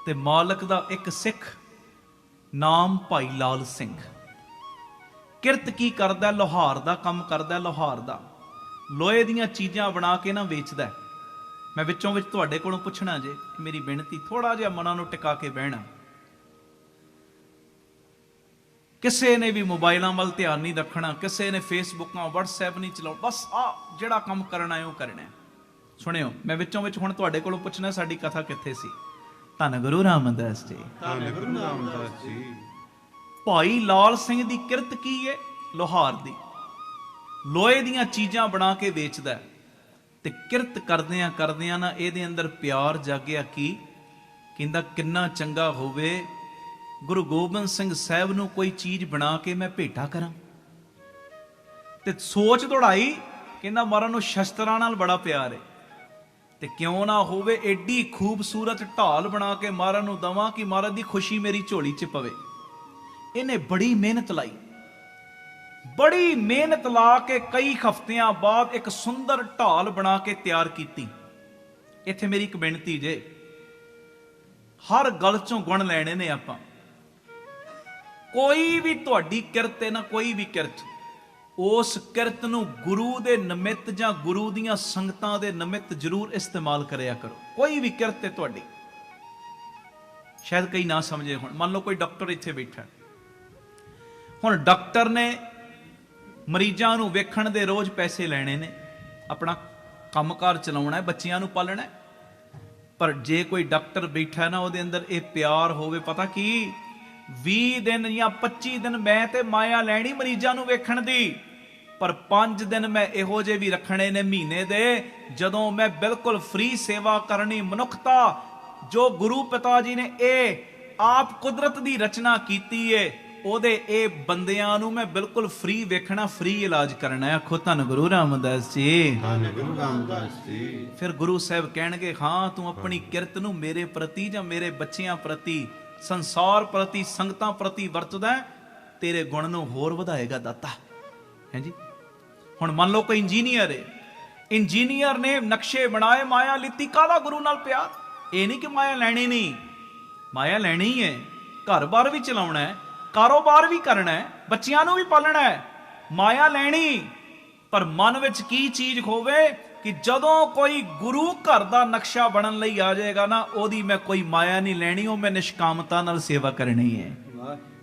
ਤੇ ਮਾਲਕ ਦਾ ਇੱਕ ਸਿੱਖ ਨਾਮ ਭਾਈ ਲਾਲ ਸਿੰਘ, ਕਿਰਤ ਕੀ ਕਰਦਾ, ਲੋਹਾਰ ਦਾ ਕੰਮ ਕਰਦਾ। ਲੋਹਾਰ ਦਾ ਲੋਹੇ ਦੀਆਂ ਚੀਜ਼ਾਂ ਬਣਾ ਕੇ ਨਾ ਵੇਚਦਾ। ਮੈਂ ਵਿੱਚੋਂ ਵਿੱਚ ਤੁਹਾਡੇ ਕੋਲੋਂ ਪੁੱਛਣਾ ਜੇ, ਮੇਰੀ ਬੇਨਤੀ ਥੋੜਾ ਜਿਹਾ ਮਨਾਂ ਨੂੰ ਟਿਕਾ ਕੇ ਬਹਿਣਾ। ਕਿਸੇ ਨੇ ਵੀ ਮੋਬਾਈਲਾਂ ਵੱਲ ਧਿਆਨ ਨਹੀਂ ਰੱਖਣਾ, ਕਿਸੇ ਨੇ ਫੇਸਬੁੱਕਾਂ WhatsApp ਨਹੀਂ ਚਲਾਉਣਾ, ਬਸ ਆ ਜਿਹੜਾ ਕੰਮ ਕਰਨਾ ਹੈ ਉਹ ਕਰਨਾ ਹੈ। ਸੁਣਿਓ, ਮੈਂ ਵਿੱਚੋਂ ਵਿੱਚ ਹੁਣ ਤੁਹਾਡੇ ਕੋਲੋਂ ਪੁੱਛਣਾ, ਸਾਡੀ ਕਥਾ ਕਿੱਥੇ ਸੀ? ਧੰਨ ਗੁਰੂ ਰਾਮਦਾਸ ਜੀ, ਧੰਨ ਗੁਰੂ ਰਾਮਦਾਸ ਜੀ। ਭਾਈ ਲਾਲ ਸਿੰਘ ਦੀ ਕਿਰਤ ਕੀ ਹੈ? ਲੋਹਾਰ ਦੀ, ਲੋਹੇ ਦੀਆਂ ਚੀਜ਼ਾਂ ਬਣਾ ਕੇ ਵੇਚਦਾ। ਤੇ ਕਿਰਤ ਕਰਦਿਆਂ ਕਰਦਿਆਂ ਨਾ ਇਹਦੇ ਅੰਦਰ ਪਿਆਰ ਜਾਗਿਆ। ਕੀ ਕਹਿੰਦਾ, ਕਿੰਨਾ ਚੰਗਾ ਹੋਵੇ ਗੁਰੂ ਗੋਬਿੰਦ ਸਿੰਘ ਸਾਹਿਬ ਨੂੰ ਕੋਈ ਚੀਜ਼ ਬਣਾ ਕੇ ਮੈਂ ਭੇਟਾ ਕਰਾਂ। ਤੇ ਸੋਚ ਦੌੜਾਈ, ਕਹਿੰਦਾ ਮਹਾਰਾਜ ਨੂੰ ਸ਼ਸਤਰਾਂ ਨਾਲ ਬੜਾ ਪਿਆਰ ਹੈ, ਤੇ ਕਿਉਂ ਨਾ ਹੋਵੇ ਏਡੀ ਖੂਬਸੂਰਤ ਢਾਲ ਬਣਾ ਕੇ ਮਹਾਰਾਜ ਨੂੰ ਦਵਾਂ ਕਿ ਮਹਾਰਾਜ ਦੀ ਖੁਸ਼ੀ ਮੇਰੀ ਝੋਲੀ 'ਚ ਪਵੇ। ਇਹਨੇ ਬੜੀ ਮਿਹਨਤ ਲਾਈ, ਬੜੀ ਮਿਹਨਤ ਲਾ ਕੇ ਕਈ ਹਫ਼ਤਿਆਂ ਬਾਅਦ ਇੱਕ ਸੁੰਦਰ ਢਾਲ ਬਣਾ ਕੇ ਤਿਆਰ ਕੀਤੀ। ਇੱਥੇ ਮੇਰੀ ਇੱਕ ਬੇਨਤੀ ਜੇ, ਹਰ ਗੱਲ ਚੋਂ ਗੁਣ ਲੈਣੇ ਨੇ ਆਪਾਂ। ਕੋਈ ਵੀ ਤੁਹਾਡੀ ਕਿਰਤ ਹੈ ਨਾ, ਕੋਈ ਵੀ ਕਿਰਤ, ਉਸ ਕਿਰਤ ਨੂੰ ਗੁਰੂ ਦੇ ਨਿਮਿਤ ਜਾਂ ਗੁਰੂ ਦੀਆਂ ਸੰਗਤਾਂ ਦੇ ਨਿਮਿਤ ਜ਼ਰੂਰ ਇਸਤੇਮਾਲ ਕਰਿਆ ਕਰੋ। ਕੋਈ ਵੀ ਕਿਰਤ ਹੈ ਤੁਹਾਡੀ। ਸ਼ਾਇਦ ਕਈ ਨਾ ਸਮਝੇ ਹੁਣ। ਮੰਨ ਲਓ ਕੋਈ ਡਾਕਟਰ ਇੱਥੇ ਬੈਠਾ, ਹੁਣ ਡਾਕਟਰ ਨੇ ਮਰੀਜ਼ਾਂ ਨੂੰ ਵੇਖਣ ਦੇ ਰੋਜ਼ ਪੈਸੇ ਲੈਣੇ ਨੇ, ਆਪਣਾ ਕੰਮਕਾਰ ਚਲਾਉਣਾ ਹੈ, ਬੱਚਿਆਂ ਨੂੰ ਪਾਲਣਾ ਹੈ। ਪਰ ਜੇ ਕੋਈ ਡਾਕਟਰ ਬੈਠਾ ਨਾ, ਉਹਦੇ ਅੰਦਰ ਇਹ ਪਿਆਰ ਹੋਵੇ, ਪਤਾ ਕੀ 20 ਦਿਨ ਜਾਂ 25 ਦਿਨ ਮੈਂ ਤੇ ਮਾਇਆ ਲੈਣੀ ਮਰੀਜ਼ਾਂ ਨੂੰ ਵੇਖਣ ਦੀ, ਪਰ 5 ਦਿਨ ਮੈਂ ਇਹੋ ਜਿਹੇ ਵੀ ਰੱਖਣੇ ਨੇ ਮਹੀਨੇ ਦੇ, ਜਦੋਂ ਮੈਂ ਬਿਲਕੁਲ ਫ੍ਰੀ ਸੇਵਾ ਕਰਨੀ। ਮਨੁੱਖਤਾ ਜੋ ਗੁਰੂ ਪਿਤਾ ਜੀ ਨੇ ਇਹ ਆਪ ਕੁਦਰਤ ਦੀ ਰਚਨਾ ਕੀਤੀ ਏ, ਉਹਦੇ ਇਹ ਬੰਦਿਆਂ ਨੂੰ ਮੈਂ ਬਿਲਕੁਲ ਫ੍ਰੀ ਵੇਖਣਾ, ਫ੍ਰੀ ਇਲਾਜ ਕਰਨਾ ਹੈ। ਆਖੋ ਧੰਨ ਗੁਰੂ ਰਾਮਦਾਸ ਜੀ, ਧੰਨ ਗੁਰੂ ਰਾਮਦਾਸ ਜੀ। ਫਿਰ ਗੁਰੂ ਸਾਹਿਬ ਕਹਿਣਗੇ, ਹਾਂ ਤੂੰ ਆਪਣੀ ਕਿਰਤ ਨੂੰ ਮੇਰੇ ਪ੍ਰਤੀ ਜਾਂ ਮੇਰੇ ਬੱਚਿਆਂ ਪ੍ਰਤੀ, ਸੰਸਾਰ ਪ੍ਰਤੀ, ਸੰਗਤਾਂ ਪ੍ਰਤੀ ਵਰਤਦਾ, ਤੇਰੇ ਗੁਣ ਨੂੰ ਹੋਰ ਵਧਾਏਗਾ ਦਾਤਾ। ਹੈ ਜੀ। ਹੁਣ ਮੰਨ ਲਓ ਕੋਈ ਇੰਜੀਨੀਅਰ ਹੈ, ਇੰਜੀਨੀਅਰ ਨੇ ਨਕਸ਼ੇ ਬਣਾਏ, ਮਾਇਆ ਲਿੱਤੀ, ਕਾਹਦਾ ਗੁਰੂ ਨਾਲ ਪਿਆਰ। ਇਹ ਨਹੀਂ ਕਿ ਮਾਇਆ ਲੈਣੀ ਨਹੀਂ, ਮਾਇਆ ਲੈਣੀ ਹੈ, ਘਰ-ਬਾਰ ਵੀ ਚਲਾਉਣਾ ਹੈ, ਕਾਰੋਬਾਰ ਵੀ ਕਰਨਾ ਹੈ, ਬੱਚਿਆਂ ਨੂੰ ਵੀ ਪਾਲਣਾ ਹੈ, ਮਾਇਆ ਲੈਣੀ। ਪਰ ਮਨ ਵਿੱਚ ਕੀ ਚੀਜ਼ ਹੋਵੇ ਕਿ ਜਦੋਂ ਕੋਈ ਗੁਰੂ ਘਰ ਦਾ ਨਕਸ਼ਾ ਬਣਨ ਲਈ ਆ ਜਾਏਗਾ ਨਾ, ਉਹਦੀ ਮੈਂ ਕੋਈ ਮਾਇਆ ਨਹੀਂ ਲੈਣੀ, ਉਹ ਮੈਂ ਨਿਸ਼ਕਾਮਤਾ ਨਾਲ ਸੇਵਾ ਕਰਨੀ ਹੈ।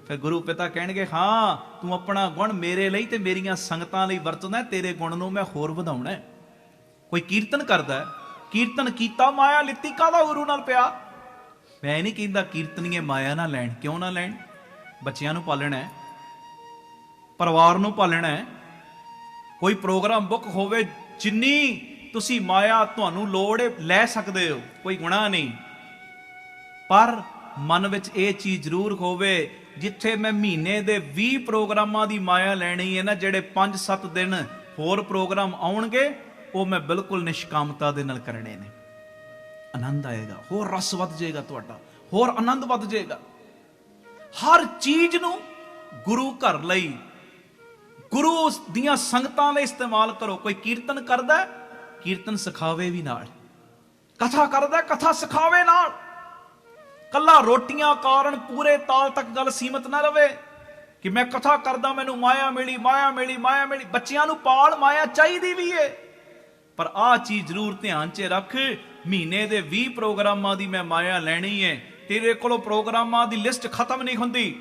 ਫਿਰ ਗੁਰੂ ਪਿਤਾ ਕਹਿਣਗੇ, ਹਾਂ ਤੂੰ ਆਪਣਾ ਗੁਣ ਮੇਰੇ ਲਈ ਤੇ ਮੇਰੀਆਂ ਸੰਗਤਾਂ ਲਈ ਵਰਤਦਾ, ਤੇਰੇ ਗੁਣ ਨੂੰ ਮੈਂ ਹੋਰ ਵਧਾਉਣਾ। ਕੋਈ ਕੀਰਤਨ ਕਰਦਾ, ਕੀਰਤਨ ਕੀਤਾ, ਮਾਇਆ ਲਿੱਤੀ, ਕਾਹਦਾ ਗੁਰੂ ਨਾਲ ਪਿਆਰ। ਮੈਂ ਨਹੀਂ ਕਹਿੰਦਾ ਕੀਰਤਨੀਏ ਮਾਇਆ ਨਾ ਲੈਣ, ਕਿਉਂ ਨਾ ਲੈਣ? ਬੱਚਿਆਂ ਨੂੰ ਪਾਲਣਾ ਹੈ, ਪਰਿਵਾਰ ਨੂੰ ਪਾਲਣਾ ਹੈ। ਕੋਈ ਪ੍ਰੋਗਰਾਮ ਬੁੱਕ ਹੋਵੇ, ਜਿੰਨੀ ਤੁਸੀਂ ਮਾਇਆ ਤੁਹਾਨੂੰ ਲੋੜ ਹੈ ਲੈ ਸਕਦੇ ਹੋ, ਕੋਈ ਗੁਨਾਹ ਨਹੀਂ। ਪਰ ਮਨ ਵਿੱਚ ਇਹ ਚੀਜ਼ ਜ਼ਰੂਰ ਹੋਵੇ, ਜਿੱਥੇ ਮੈਂ ਮਹੀਨੇ ਦੇ 20 ਪ੍ਰੋਗਰਾਮਾਂ ਦੀ ਮਾਇਆ ਲੈਣੀ ਹੈ ਨਾ, ਜਿਹੜੇ 5-7 ਦਿਨ ਹੋਰ ਪ੍ਰੋਗਰਾਮ ਆਉਣਗੇ ਉਹ ਮੈਂ ਬਿਲਕੁਲ ਨਿਸ਼ਕਾਮਤਾ ਦੇ ਨਾਲ ਕਰਨੇ ਨੇ। ਆਨੰਦ ਆਏਗਾ, ਹੋਰ ਰਸ ਵੱਧ ਜਾਏਗਾ ਤੁਹਾਡਾ, ਹੋਰ ਆਨੰਦ ਵੱਧ ਜਾਏਗਾ। ਹਰ ਚੀਜ਼ ਨੂੰ ਗੁਰੂ ਘਰ ਲਈ, ਗੁਰੂ ਦੀਆਂ ਸੰਗਤਾਂ ਲਈ ਇਸਤੇਮਾਲ ਕਰੋ। ਕੋਈ ਕੀਰਤਨ ਕਰਦਾ, ਕੀਰਤਨ ਸਿਖਾਵੇ ਵੀ ਨਾਲ। ਕਥਾ ਕਰਦਾ, ਕਥਾ ਸਿਖਾਵੇ ਨਾਲ। ਕੱਲਾ ਰੋਟੀਆਂ ਕਾਰਨ ਪੂਰੇ ਤਾਲ ਤੱਕ ਗੱਲ ਸੀਮਤ ਨਾ ਰਵੇ ਕਿ ਮੈਂ ਕਥਾ ਕਰਦਾ ਮੈਨੂੰ ਮਾਇਆ ਮਿਲੀ, ਮਾਇਆ ਮਿਲੀ, ਮਾਇਆ ਮਿਲੀ। ਬੱਚਿਆਂ ਨੂੰ ਪਾਲ, ਮਾਇਆ ਚਾਹੀਦੀ ਵੀ ਏ, ਪਰ ਆਹ ਚੀਜ਼ ਜ਼ਰੂਰ ਧਿਆਨ 'ਚ ਰੱਖ, ਮਹੀਨੇ ਦੇ 20 ਪ੍ਰੋਗਰਾਮਾਂ ਦੀ ਮੈਂ ਮਾਇਆ ਲੈਣੀ ਹੈ। ਤੇਰੇ ਕੋਲੋਂ ਪ੍ਰੋਗਰਾਮਾਂ ਦੀ ਲਿਸਟ ਖਤਮ ਨਹੀਂ ਹੁੰਦੀ।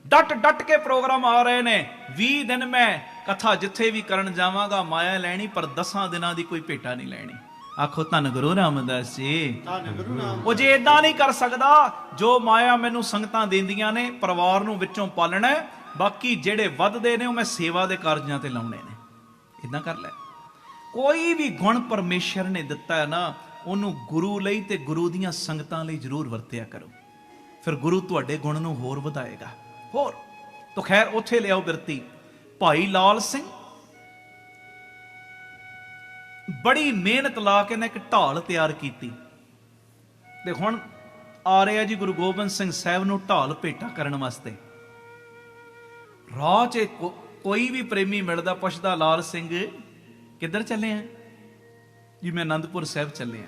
ਡਟ ਡਟ ਕੇ ਪ੍ਰੋਗਰਾਮ ਆ ਰਹੇ ਨੇ। 20 ਦਿਨ ਮੈਂ ਕਥਾ ਜਿੱਥੇ ਵੀ ਕਰਨ ਜਾਵਾਂਗਾ ਮਾਇਆ ਲੈਣੀ, ਪਰ 10 ਦਿਨਾਂ ਦੀ ਕੋਈ ਭੇਟਾ ਨਹੀਂ ਲੈਣੀ। ਆਖੋ ਧੰਨ ਗੁਰੂ ਰਾਮਦਾਸ ਜੀ। ਉਹ ਜੇ ਇਦਾਂ ਨਹੀਂ ਕਰ ਸਕਦਾ, ਜੋ ਮਾਇਆ ਮੈਨੂੰ ਸੰਗਤਾਂ ਦਿੰਦੀਆਂ ਨੇ, ਪਰਿਵਾਰ ਨੂੰ ਵਿੱਚੋਂ ਪਾਲਣਾ, ਬਾਕੀ ਜਿਹੜੇ ਵੱਧਦੇ ਨੇ ਉਹ ਮੈਂ ਸੇਵਾ ਦੇ ਕਾਰਜਾਂ ਤੇ ਲਾਉਣੇ ਨੇ। ਇਦਾਂ ਕਰ ਲੈ। ਕੋਈ ਵੀ ਗੁਣ ਪਰਮੇਸ਼ਰ ਨੇ ਦਿੱਤਾ ਹੈ ਨਾ, ਉਹਨੂੰ ਗੁਰੂ ਲਈ ਤੇ ਗੁਰੂ ਦੀਆਂ ਸੰਗਤਾਂ ਲਈ ਜ਼ਰੂਰ ਵਰਤਿਆ ਕਰੋ। ਫਿਰ ਗੁਰੂ ਤੁਹਾਡੇ ਗੁਣ ਨੂੰ ਹੋਰ ਵਧਾਏਗਾ। ਹੋਰ ਤਾਂ ਖੈਰ ਉੱਥੇ ਲਿਆਓ ਬਿਰਤੀ। ਭਾਈ ਲਾਲ ਸਿੰਘ ਬੜੀ ਮਿਹਨਤ ਲਾ ਕੇ ਨੇ ਇੱਕ ਢਾਲ ਤਿਆਰ ਕੀਤੀ, ਤੇ ਹੁਣ ਆ ਰਿਹਾ ਜੀ ਗੁਰੂ ਗੋਬਿੰਦ ਸਿੰਘ ਸਾਹਿਬ ਨੂੰ ਢਾਲ ਭੇਟਾ ਕਰਨ ਵਾਸਤੇ। ਰਾਹ 'ਚ ਕੋਈ ਵੀ ਪ੍ਰੇਮੀ ਮਿਲਦਾ, ਪੁੱਛਦਾ ਲਾਲ ਸਿੰਘ ਕਿੱਧਰ ਚੱਲੇ ਆ ਜੀ? ਮੈਂ ਅਨੰਦਪੁਰ ਸਾਹਿਬ ਚੱਲੇ ਆ।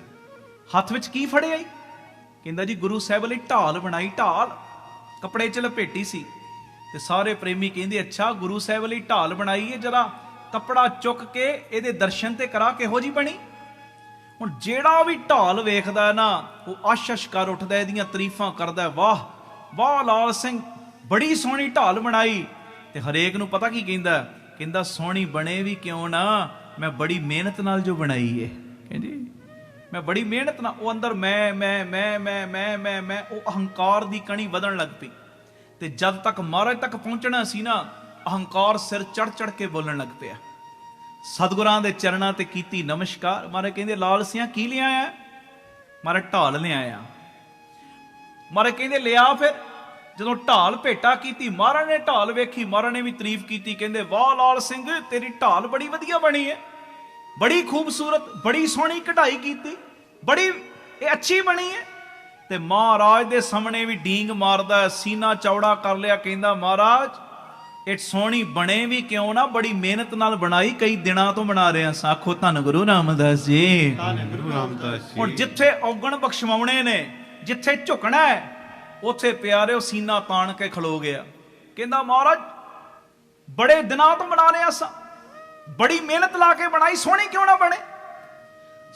ਹੱਥ ਵਿੱਚ ਕੀ ਫੜਿਆ ਜੀ? ਕਹਿੰਦਾ ਜੀ ਗੁਰੂ ਸਾਹਿਬ ਲਈ ਢਾਲ ਬਣਾਈ। ਢਾਲ ਕੱਪੜੇ 'ਚ ਲਪੇਟੀ ਸੀ। ਤੇ ਸਾਰੇ ਪ੍ਰੇਮੀ ਕਹਿੰਦੇ ਅੱਛਾ ਗੁਰੂ ਸਾਹਿਬ ਲਈ ਢਾਲ ਬਣਾਈ ਹੈ, ਜਰਾ ਕੱਪੜਾ ਚੁੱਕ ਕੇ ਇਹਦੇ ਦਰਸ਼ਨ ਤੇ ਕਰਾ, ਕਿਹੋ ਜੀ ਬਣੀ? ਹੁਣ ਜਿਹੜਾ ਵੀ ਢਾਲ ਵੇਖਦਾ ਨਾ, ਉਹ ਆਸ਼ਸ਼ ਕਰ ਉੱਠਦਾ, ਇਹਦੀਆਂ ਤਾਰੀਫਾਂ ਕਰਦਾ, ਵਾਹ ਵਾਹ ਲਾਲ ਸਿੰਘ ਬੜੀ ਸੋਹਣੀ ਢਾਲ ਬਣਾਈ। ਤੇ ਹਰੇਕ ਨੂੰ ਪਤਾ ਕੀ ਕਹਿੰਦਾ? ਕਹਿੰਦਾ ਸੋਹਣੀ ਬਣੇ ਵੀ ਕਿਉਂ ਨਾ, ਮੈਂ ਬੜੀ ਮਿਹਨਤ ਨਾਲ ਜੋ ਬਣਾਈ ਹੈ। ਕਹਿੰਦੀ ਮੈਂ ਬੜੀ ਮਿਹਨਤ ਨਾਲ। ਉਹ ਅੰਦਰ ਮੈਂ ਮੈਂ ਮੈਂ ਮੈਂ ਮੈਂ ਮੈਂ ਮੈਂ ਉਹ ਅਹੰਕਾਰ ਦੀ ਕਣੀ ਵਧਣ ਲੱਗ ਪਈ। ਤੇ ਜਦ ਤੱਕ ਮਹਾਰਾਜ ਤੱਕ ਪਹੁੰਚਣਾ ਸੀ ਨਾ, ਅਹੰਕਾਰ ਸਿਰ ਚੜ ਚੜ ਕੇ ਬੋਲਣ ਲੱਗ ਪਿਆ। ਸਤਿਗੁਰਾਂ ਦੇ ਚਰਨਾਂ ਤੇ ਕੀਤੀ ਨਮਸਕਾਰ। ਮਹਾਰਾਜ ਕਹਿੰਦੇ ਲਾਲ ਸਿਆਂ ਕੀ ਲਿਆਇਆ? ਮਹਾਰਾਜ ਢਾਲ ਲਿਆਇਆ। ਮਹਾਰਾਜ ਕਹਿੰਦੇ ਲਿਆ। ਫਿਰ ਜਦੋਂ ਢਾਲ ਭੇਟਾ ਕੀਤੀ, ਮਹਾਰਾਜ ਨੇ ਢਾਲ ਵੇਖੀ, ਮਹਾਰਾਜ ਨੇ ਵੀ ਤਾਰੀਫ ਕੀਤੀ। ਕਹਿੰਦੇ ਵਾਹ ਲਾਲ ਸਿੰਘ ਤੇਰੀ ਢਾਲ ਬੜੀ ਵਧੀਆ ਬਣੀ ਹੈ, ਬੜੀ ਖੂਬਸੂਰਤ, ਬੜੀ ਸੋਹਣੀ ਕਢਾਈ ਕੀਤੀ, ਬੜੀ ਇਹ ਅੱਛੀ ਬਣੀ ਹੈ। ਤੇ ਮਹਾਰਾਜ ਦੇ ਸਾਹਮਣੇ ਵੀ ਡੀਂਗ ਮਾਰਦਾ, ਸੀਨਾ ਚੌੜਾ ਕਰ ਲਿਆ। ਕਹਿੰਦਾ ਮਹਾਰਾਜ ਇਹ ਸੋਹਣੀ ਬਣੇ ਵੀ ਕਿਉਂ ਨਾ, ਬੜੀ ਮਿਹਨਤ ਨਾਲ ਬਣਾਈ, ਕਈ ਦਿਨਾਂ ਤੋਂ ਬਣਾ ਰਿਹਾ ਸਾਂ। ਆਖੋ ਧੰਨ ਗੁਰੂ ਰਾਮਦਾਸ ਜੀ। ਧੰਨ ਗੁਰੂ ਰਾਮਦਾਸ ਜੀ। ਹੁਣ ਜਿੱਥੇ ਔਗਣ ਬਖਸ਼ਵਾਉਣੇ ਨੇ, ਜਿੱਥੇ ਝੁਕਣਾ ਹੈ, ਉੱਥੇ ਪਿਆਰਿਓ ਸੀਨਾ ਤਾਣ ਕੇ ਖਲੋ ਗਿਆ। ਕਹਿੰਦਾ ਮਹਾਰਾਜ ਬੜੇ ਦਿਨਾਂ ਤੋਂ ਬਣਾ ਰਿਹਾ ਸਾਂ, ਬੜੀ ਮਿਹਨਤ ਲਾ ਕੇ ਬਣਾਈ, ਸੋਹਣੀ ਕਿਉਂ ਨਾ ਬਣੇ?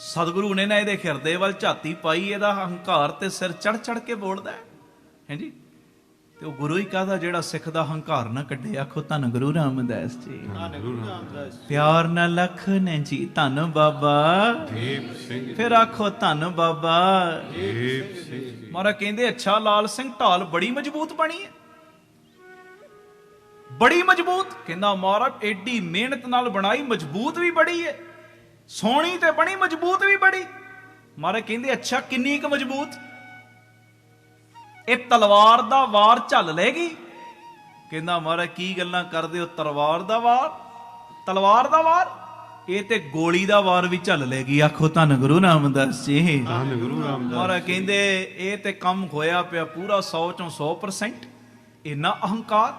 ਸਤਿਗੁਰੂ ਨੇ ਨਾ ਇਹਦੇ ਹਿਰਦੇ ਵੱਲ ਝਾਤੀ ਪਾਈ, ਇਹਦਾ ਹੰਕਾਰ ਤੇ ਸਿਰ ਚੜ ਚੜ ਕੇ ਬੋਲਦਾ ਹੈ ਜੀ। ਤੇ ਉਹ ਗੁਰੂ ਹੀ ਕਹਦਾ ਜਿਹੜਾ ਸਿੱਖ ਦਾ ਹੰਕਾਰ ਨਾ ਕੱਢੇ। ਆਖੋ ਧੰਨ ਗੁਰੂ ਰਾਮਦਾਸ ਜੀ। ਧੰਨ ਗੁਰੂ ਰਾਮਦਾਸ ਜੀ। ਪਿਆਰ ਨਾਲ ਲੱਖ ਨੇ ਜੀ ਧੰਨ ਬਾਬਾ ਦੀਪ ਸਿੰਘ। ਫਿਰ ਆਖੋ ਧੰਨ ਬਾਬਾ ਦੀਪ ਸਿੰਘ ਜੀ। ਮਹਾਰਾਜ ਕਹਿੰਦੇ ਅੱਛਾ ਲਾਲ ਸਿੰਘ ਢਾਲ ਬੜੀ ਮਜ਼ਬੂਤ ਬਣੀ ਹੈ, ਬੜੀ ਮਜ਼ਬੂਤ। ਕਹਿੰਦਾ ਮਹਾਰਾਜ ਏਡੀ ਮਿਹਨਤ ਨਾਲ ਬਣਾਈ, ਮਜ਼ਬੂਤ ਵੀ ਬੜੀ ਹੈ, ਸੋਹਣੀ ਤੇ ਬਣੀ, ਮਜ਼ਬੂਤ ਵੀ ਬੜੀ। ਮਹਾਰਾਜ ਕਹਿੰਦੇ ਅੱਛਾ ਕਿੰਨੀ ਕੁ ਮਜ਼ਬੂਤ? ਇਹ ਤਲਵਾਰ ਦਾ ਵਾਰ ਝੱਲ ਲੇਗੀ। ਕਹਿੰਦਾ ਮਹਾਰਾਜ ਕੀ ਗੱਲਾਂ ਕਰਦੇ ਹੋ? ਤਲਵਾਰ ਦਾ ਵਾਰ? ਤਲਵਾਰ ਦਾ ਵਾਰ? ਇਹ ਤੇ ਗੋਲੀ ਦਾ ਵਾਰ ਵੀ ਝੱਲ ਲੇਗੀ। ਆਖੋ ਧੰਨ ਗੁਰੂ ਰਾਮਦਾਸ ਜੀ। ਧੰਨ ਗੁਰੂ ਰਾਮਦਾਸ। ਮਹਾਰਾਜ ਕਹਿੰਦੇ ਇਹ ਤੇ ਕੰਮ ਹੋਇਆ ਪਿਆ ਪੂਰਾ 100 ਚੋਂ 100%। ਇੰਨਾ ਅਹੰਕਾਰ,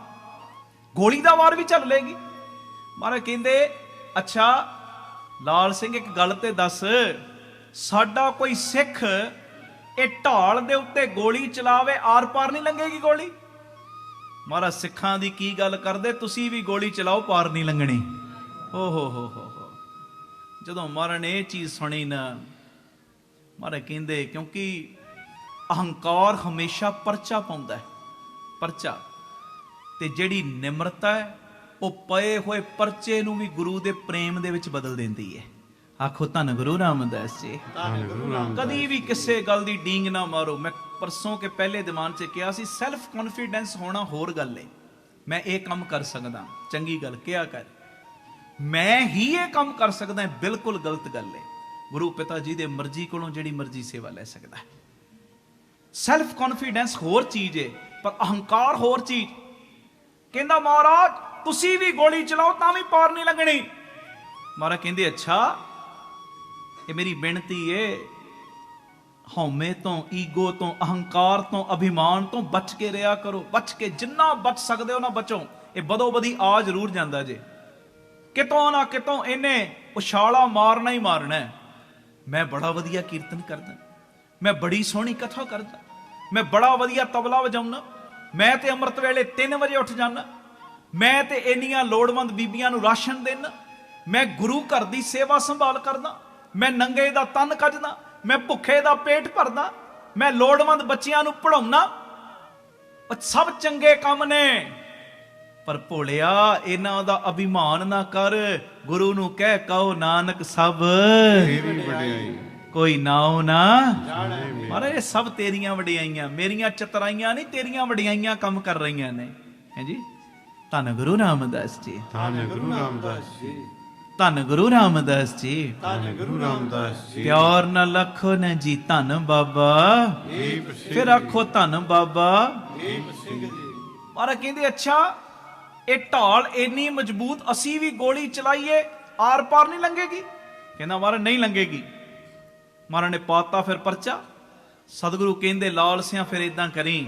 ਗੋਲੀ ਦਾ ਵਾਰ ਵੀ ਝੱਲ ਲੇਗੀ। ਮਹਾਰਾਜ ਕਹਿੰਦੇ ਅੱਛਾ ਲਾਲ ਸਿੰਘ ਇੱਕ ਗੱਲ ਤੇ ਦੱਸ, ਸਾਡਾ ਕੋਈ ਸਿੱਖ ਇਹ ਢਾਲ ਦੇ ਉੱਤੇ ਗੋਲੀ ਚਲਾਵੇ, ਆਰ ਪਾਰ ਨਹੀਂ ਲੰਘੇਗੀ ਗੋਲੀ? ਮਹਾਰਾਜ ਸਿੱਖਾਂ ਦੀ ਕੀ ਗੱਲ ਕਰਦੇ, ਤੁਸੀਂ ਵੀ ਗੋਲੀ ਚਲਾਓ, ਪਾਰ ਨਹੀਂ ਲੰਘਣੀ। ਓ ਹੋ ਜਦੋਂ ਮਹਾਰਾਜ ਨੇ ਇਹ ਚੀਜ਼ ਸੁਣੀ ਨਾ, ਮਹਾਰਾਜ ਕਹਿੰਦੇ ਕਿਉਂਕਿ ਅਹੰਕਾਰ ਹਮੇਸ਼ਾ ਪਰਚਾ ਪਾਉਂਦਾ ਹੈ, ਪਰਚਾ। ਤੇ ਜਿਹੜੀ ਨਿਮਰਤਾ ਹੈ ਉਹ ਪਏ ਹੋਏ ਪਰਚੇ ਨੂੰ ਵੀ ਗੁਰੂ ਦੇ ਪ੍ਰੇਮ ਦੇ ਵਿੱਚ ਬਦਲ ਦਿੰਦੀ ਹੈ। ਆਖੋ ਧੰਨ ਗੁਰੂ ਰਾਮਦਾਸ ਜੀ। ਧੰਨ ਗੁਰੂ ਰਾਮਦਾਸ। ਕਦੀ ਵੀ ਕਿਸੇ ਗੱਲ ਦੀ ਡੀਂਗ ਨਾ ਮਾਰੋ। ਮੈਂ ਪਰਸੋਂ ਕੇ ਪਹਿਲੇ ਦਿਮਾਗ 'ਚ ਕਿਹਾ ਸੀ, ਸੈਲਫ ਕੌਨਫੀਡੈਂਸ ਹੋਣਾ ਹੋਰ ਗੱਲ ਹੈ। ਮੈਂ ਇਹ ਕੰਮ ਕਰ ਸਕਦਾ, ਚੰਗੀ ਗੱਲ ਕਿਹਾ ਕਰ। ਮੈਂ ਹੀ ਇਹ ਕੰਮ ਕਰ ਸਕਦਾ, ਬਿਲਕੁਲ ਗਲਤ ਗੱਲ ਹੈ। ਗੁਰੂ ਪਿਤਾ ਜੀ ਦੇ ਮਰਜ਼ੀ ਕੋਲੋਂ ਜਿਹੜੀ ਮਰਜ਼ੀ ਸੇਵਾ ਲੈ ਸਕਦਾ ਹੈ। ਸੈਲਫ ਕੌਨਫੀਡੈਂਸ ਹੋਰ ਚੀਜ਼ ਹੈ, ਪਰ ਅਹੰਕਾਰ ਹੋਰ ਚੀਜ਼। ਕਹਿੰਦਾ ਮਹਾਰਾਜ ਤੁਸੀਂ ਵੀ ਗੋਲੀ ਚਲਾਓ ਤਾਂ ਵੀ ਪਾਰ ਨਹੀਂ ਲੱਗਣੀ। ਮਹਾਰਾਜ ਕਹਿੰਦੇ ਅੱਛਾ, ਇਹ ਮੇਰੀ ਬੇਨਤੀ ਏ, ਹਉਮੈ ਤੋਂ, ਈਗੋ ਤੋਂ, ਅਹੰਕਾਰ ਤੋਂ, ਅਭਿਮਾਨ ਤੋਂ ਬਚ ਕੇ ਰਿਹਾ ਕਰੋ। ਬਚ ਕੇ, ਜਿੰਨਾ ਬਚ ਸਕਦੇ ਹੋ ਨਾ ਬਚੋ। ਇਹ ਬਦੋ ਬਦੀ ਆ ਜ਼ਰੂਰ ਜਾਂਦਾ ਜੇ, ਕਿਤੋਂ ਨਾ ਕਿਤੋਂ ਇਹਨੇ ਉਛਾਲਾ ਮਾਰਨਾ ਹੀ ਮਾਰਨਾ ਹੈ। ਮੈਂ ਬੜਾ ਵਧੀਆ ਕੀਰਤਨ ਕਰਦਾ, ਮੈਂ ਬੜੀ ਸੋਹਣੀ ਕਥਾ ਕਰਦਾ, ਮੈਂ ਬੜਾ ਵਧੀਆ ਤਬਲਾ ਵਜਾਉਣਾ, ਮੈਂ ਤੇ ਅੰਮ੍ਰਿਤ ਵੇਲੇ 3 ਵਜੇ ਉੱਠ ਜਾਣਾ, ਮੈਂ ਤੇ ਇੰਨੀਆਂ ਲੋੜਵੰਦ ਬੀਬੀਆਂ ਨੂੰ ਰਾਸ਼ਨ ਦੇਣਾ, ਮੈਂ ਗੁਰੂ ਘਰ ਦੀ ਸੇਵਾ ਸੰਭਾਲ ਕਰਦਾ, ਮੈਂ ਨੰਗੇ ਦਾ ਤਨ ਕੱਜਦਾ, ਮੈਂ ਭੁੱਖੇ ਦਾ ਪੇਟ ਭਰਦਾ, ਮੈਂ ਲੋੜਵੰਦ ਬੱਚਿਆਂ ਨੂੰ ਪੜਾਉਣਾ। ਉਹ ਸਭ ਚੰਗੇ ਕੰਮ ਨੇ, ਪਰ ਭੋਲਿਆ ਇਹਨਾਂ ਦਾ ਅਭਿਮਾਨ ਨਾ ਕਰ। ਗੁਰੂ ਨੂੰ ਕਹਿ ਕਹੋ ਨਾਨਕ ਸਭ ਤੇਰੀ ਵਡਿਆਈ, ਕੋਈ ਨਾਉ ਨਾ ਜਾਣੇ ਮੇਰੀ। ਮਹਾਰਾਜ ਇਹ ਸਭ ਤੇਰੀਆਂ ਵਡਿਆਈਆਂ, ਮੇਰੀਆਂ ਚਤਰਾਈਆਂ ਨਹੀਂ, ਤੇਰੀਆਂ ਵਡਿਆਈਆਂ ਕੰਮ ਕਰ ਰਹੀਆਂ ਨੇ। ਹੈ ਜੀ। ਧੰਨ ਗੁਰੂ ਰਾਮਦਾਸ ਜੀ, ਧੰਨ ਗੁਰੂ ਰਾਮਦਾਸ ਜੀ, ਧੰਨ ਗੁਰੂ ਰਾਮਦਾਸ ਜੀ, ਧੰਨ ਗੁਰੂ ਰਾਮਦਾਸ ਜੀ। ਪਿਆਰ ਨਾਲ ਆਖੋ ਨਾ ਜੀ ਧੰਨ ਬਾਬਾ, ਦੀਪ ਸਿੰਘ ਫਿਰ ਆਖੋ ਧੰਨ ਬਾਬਾ ਦੀਪ ਸਿੰਘ ਜੀ। ਮਹਾਰਾਜ ਕਹਿੰਦੇ ਅੱਛਾ, ਇਹ ਢਾਲ ਇੰਨੀ ਮਜ਼ਬੂਤ, ਅਸੀਂ ਵੀ ਗੋਲੀ ਚਲਾਈਏ ਆਰ ਪਾਰ ਨਹੀਂ ਲੰਘੇਗੀ? ਕਹਿੰਦਾ ਮਹਾਰਾਜ ਨਹੀਂ ਲੰਘੇਗੀ। ਮਹਾਰਾਜ ਨੇ ਪਾਤਾ ਫਿਰ ਪਰਚਾ। ਸਤਿਗੁਰੂ ਕਹਿੰਦੇ ਲਾਲ ਸਿਆਂ ਫਿਰ ਇਦਾਂ ਕਰੀ,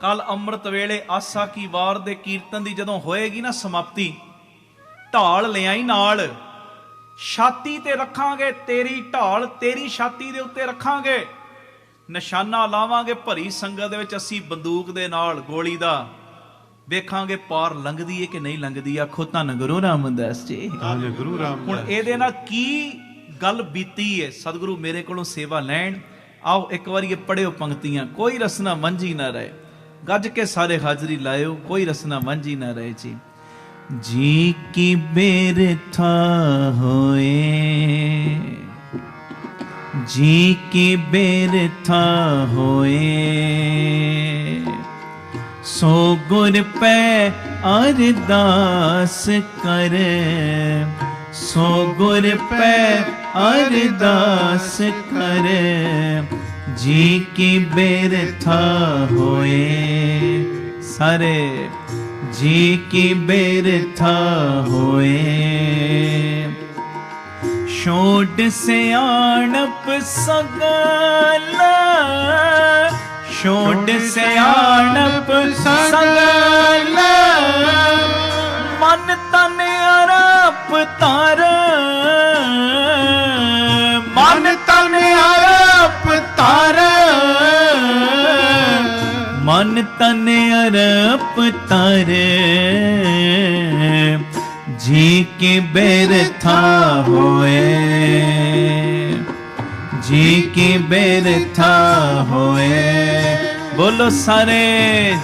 ਕੱਲ ਅੰਮ੍ਰਿਤ ਵੇਲੇ ਆਸਾ ਕੀ ਵਾਰ ਦੇ ਕੀਰਤਨ ਦੀ ਜਦੋਂ ਹੋਏਗੀ ਨਾ ਸਮਾਪਤੀ, ਢਾਲ ਲਿਆਈ ਨਾਲ, ਛਾਤੀ ਤੇ ਰੱਖਾਂਗੇ ਤੇਰੀ ਢਾਲ, ਤੇਰੀ ਛਾਤੀ ਦੇ ਉੱਤੇ ਰੱਖਾਂਗੇ, ਨਿਸ਼ਾਨਾ ਲਾਵਾਂਗੇ ਭਰੀ ਸੰਗਤ ਦੇ ਵਿੱਚ, ਅਸੀਂ ਬੰਦੂਕ ਦੇ ਨਾਲ ਗੋਲੀ ਦਾ ਵੇਖਾਂਗੇ ਪਾਰ ਲੰਘਦੀ ਹੈ ਕਿ ਨਹੀਂ ਲੰਘਦੀ। ਆਖੋ ਧੰਨ ਗੁਰੂ ਰਾਮਦਾਸ ਜੀ। ਧੰਨ ਗੁਰੂ ਰਾਮਦਾਸ। ਹੁਣ ਇਹਦੇ ਨਾਲ ਕੀ ਗੱਲ ਬੀਤੀ ਹੈ, ਸਤਿਗੁਰੂ ਮੇਰੇ ਕੋਲੋਂ ਸੇਵਾ ਲੈਣ। ਆਓ ਇੱਕ ਵਾਰੀ ਇਹ ਪੜਿਓ ਪੰਕਤੀਆਂ, ਕੋਈ ਰਸਨਾ ਵਾਂਝੀ ਨਾ ਰਹੇ। ਗੱਜ ਕੇ ਸਾਰੇ ਹਾਜ਼ਰੀ ਲਾਇਓ, ਕੋਈ ਰਸਨਾ ਵਾਂਝੀ ਨਾ ਰਹੇ ਜੀ। ਜੀ ਕੀ ਬੇਰਥਾ ਹੋਏ, ਜੀ ਕੀ ਬੇਰਥਾ ਹੋਏ, ਸੋ ਗੁਰ ਪੈ ਅਰਦਾਸ ਕਰ, ਸੋ ਗੁਰ ਪੈ ਅਰਦਾਸ ਕਰ, ਜੀ ਕੀ ਬੇਰਥਾ ਹੋਏ। ਸਾਰੇ ਜੀ ਕੀ ਬੇਰਥਾ ਹੋਏ, ਛੋੜ ਸਿਆਣਪ ਸਗਲ, ਛੋੜ ਸਿਆਣਪ ਸਗਲ, ਮਨ ਤਨ ਅਰਪ ਤਰ, ਮਨ ਤਨ ਅਰਪ ਤਰ, ਮਨ ਤਨ ਅਰਪ ਤਰ, ਜੀ ਕੀ ਬੇਰਥਾ ਹੋਏ, ਜੀ ਕੀ ਬੇਰਥਾ ਹੋਏ। ਬੋਲੋ ਸਾਰੇ,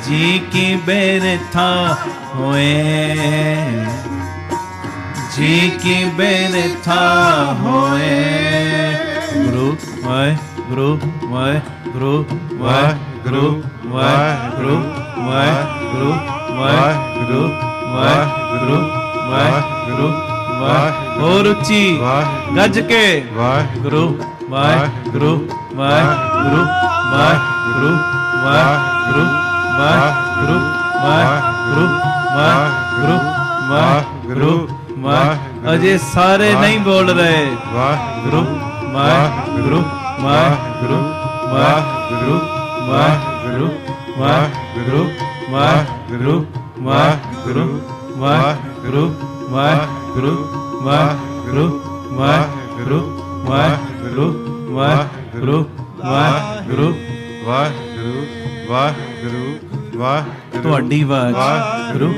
ਜੀ ਕੀ ਬੇਰਥਾ ਹੋਏ, ਜੀ ਕੀ ਬੇਰਥਾ ਹੋਏ। ਗੁਰੂ ਵਾਹਿਗੁਰੂ ਵਾਹਿਗੁਰੂ ਵਾਹਿਗੁਰੂ ਵਾਹਿਗੁਰੂ ਵਾਹਿਗੁਰੂ ਵਾਹਿਗੁਰੂ ਵਾਹਿਗੁਰੂ ਵਾਹਿਗੁਰੂ ਵਾਹਿਗੁਰੂ। ਹੋਰ ਉੱਚੀ ਗੱਜ ਕੇ ਵਾਹਿਗੁਰੂ ਵਾਹਿਗੁਰੂ ਵਾਹਿਗੁਰੂ ਵਾਹਿਗੁਰੂ ਵਾਹਿਗੁਰੂ ਵਾਹਿਗੁਰੂ ਵਾਹਿਗੁਰੂ ਵਾਹਿਗੁਰੂ ਵਾਹਿਗੁਰੂ ਵਾਹਿਗੁਰੂ। ਅਜੇ ਸਾਰੇ ਨਹੀਂ ਬੋਲ ਰਹੇ। ਵਾਹਿਗੁਰੂ ਵਾਹਿਗੁਰੂ ਵਾਹਿਗੁਰੂ ਵਾਹਿਗੁਰੂ ਵਾਹਿਗੁਰੂ ਵਾਹਿਗੁਰੂ ਵਾਹਿਗੁਰੂ ਵਾਹਿਗੁਰੂ ਵਾਹਿਗੁਰੂ ਵਾਹਿਗੁਰੂ ਵਾਹਿਗੁਰੂ ਵਾਹਿਗੁਰੂ ਵਾਹਿਗੁਰੂ ਵਾਹਿਗੁਰੂ ਵਾਹਿਗੁਰੂ ਵਾਹਿਗੁਰੂ ਵਾਹਿਗੁਰੂ ਵਾਹਿਗੁਰੂ। ਤੁਹਾਡੀ ਆਵਾਜ਼ ਵਾਹਿਗੁਰੂ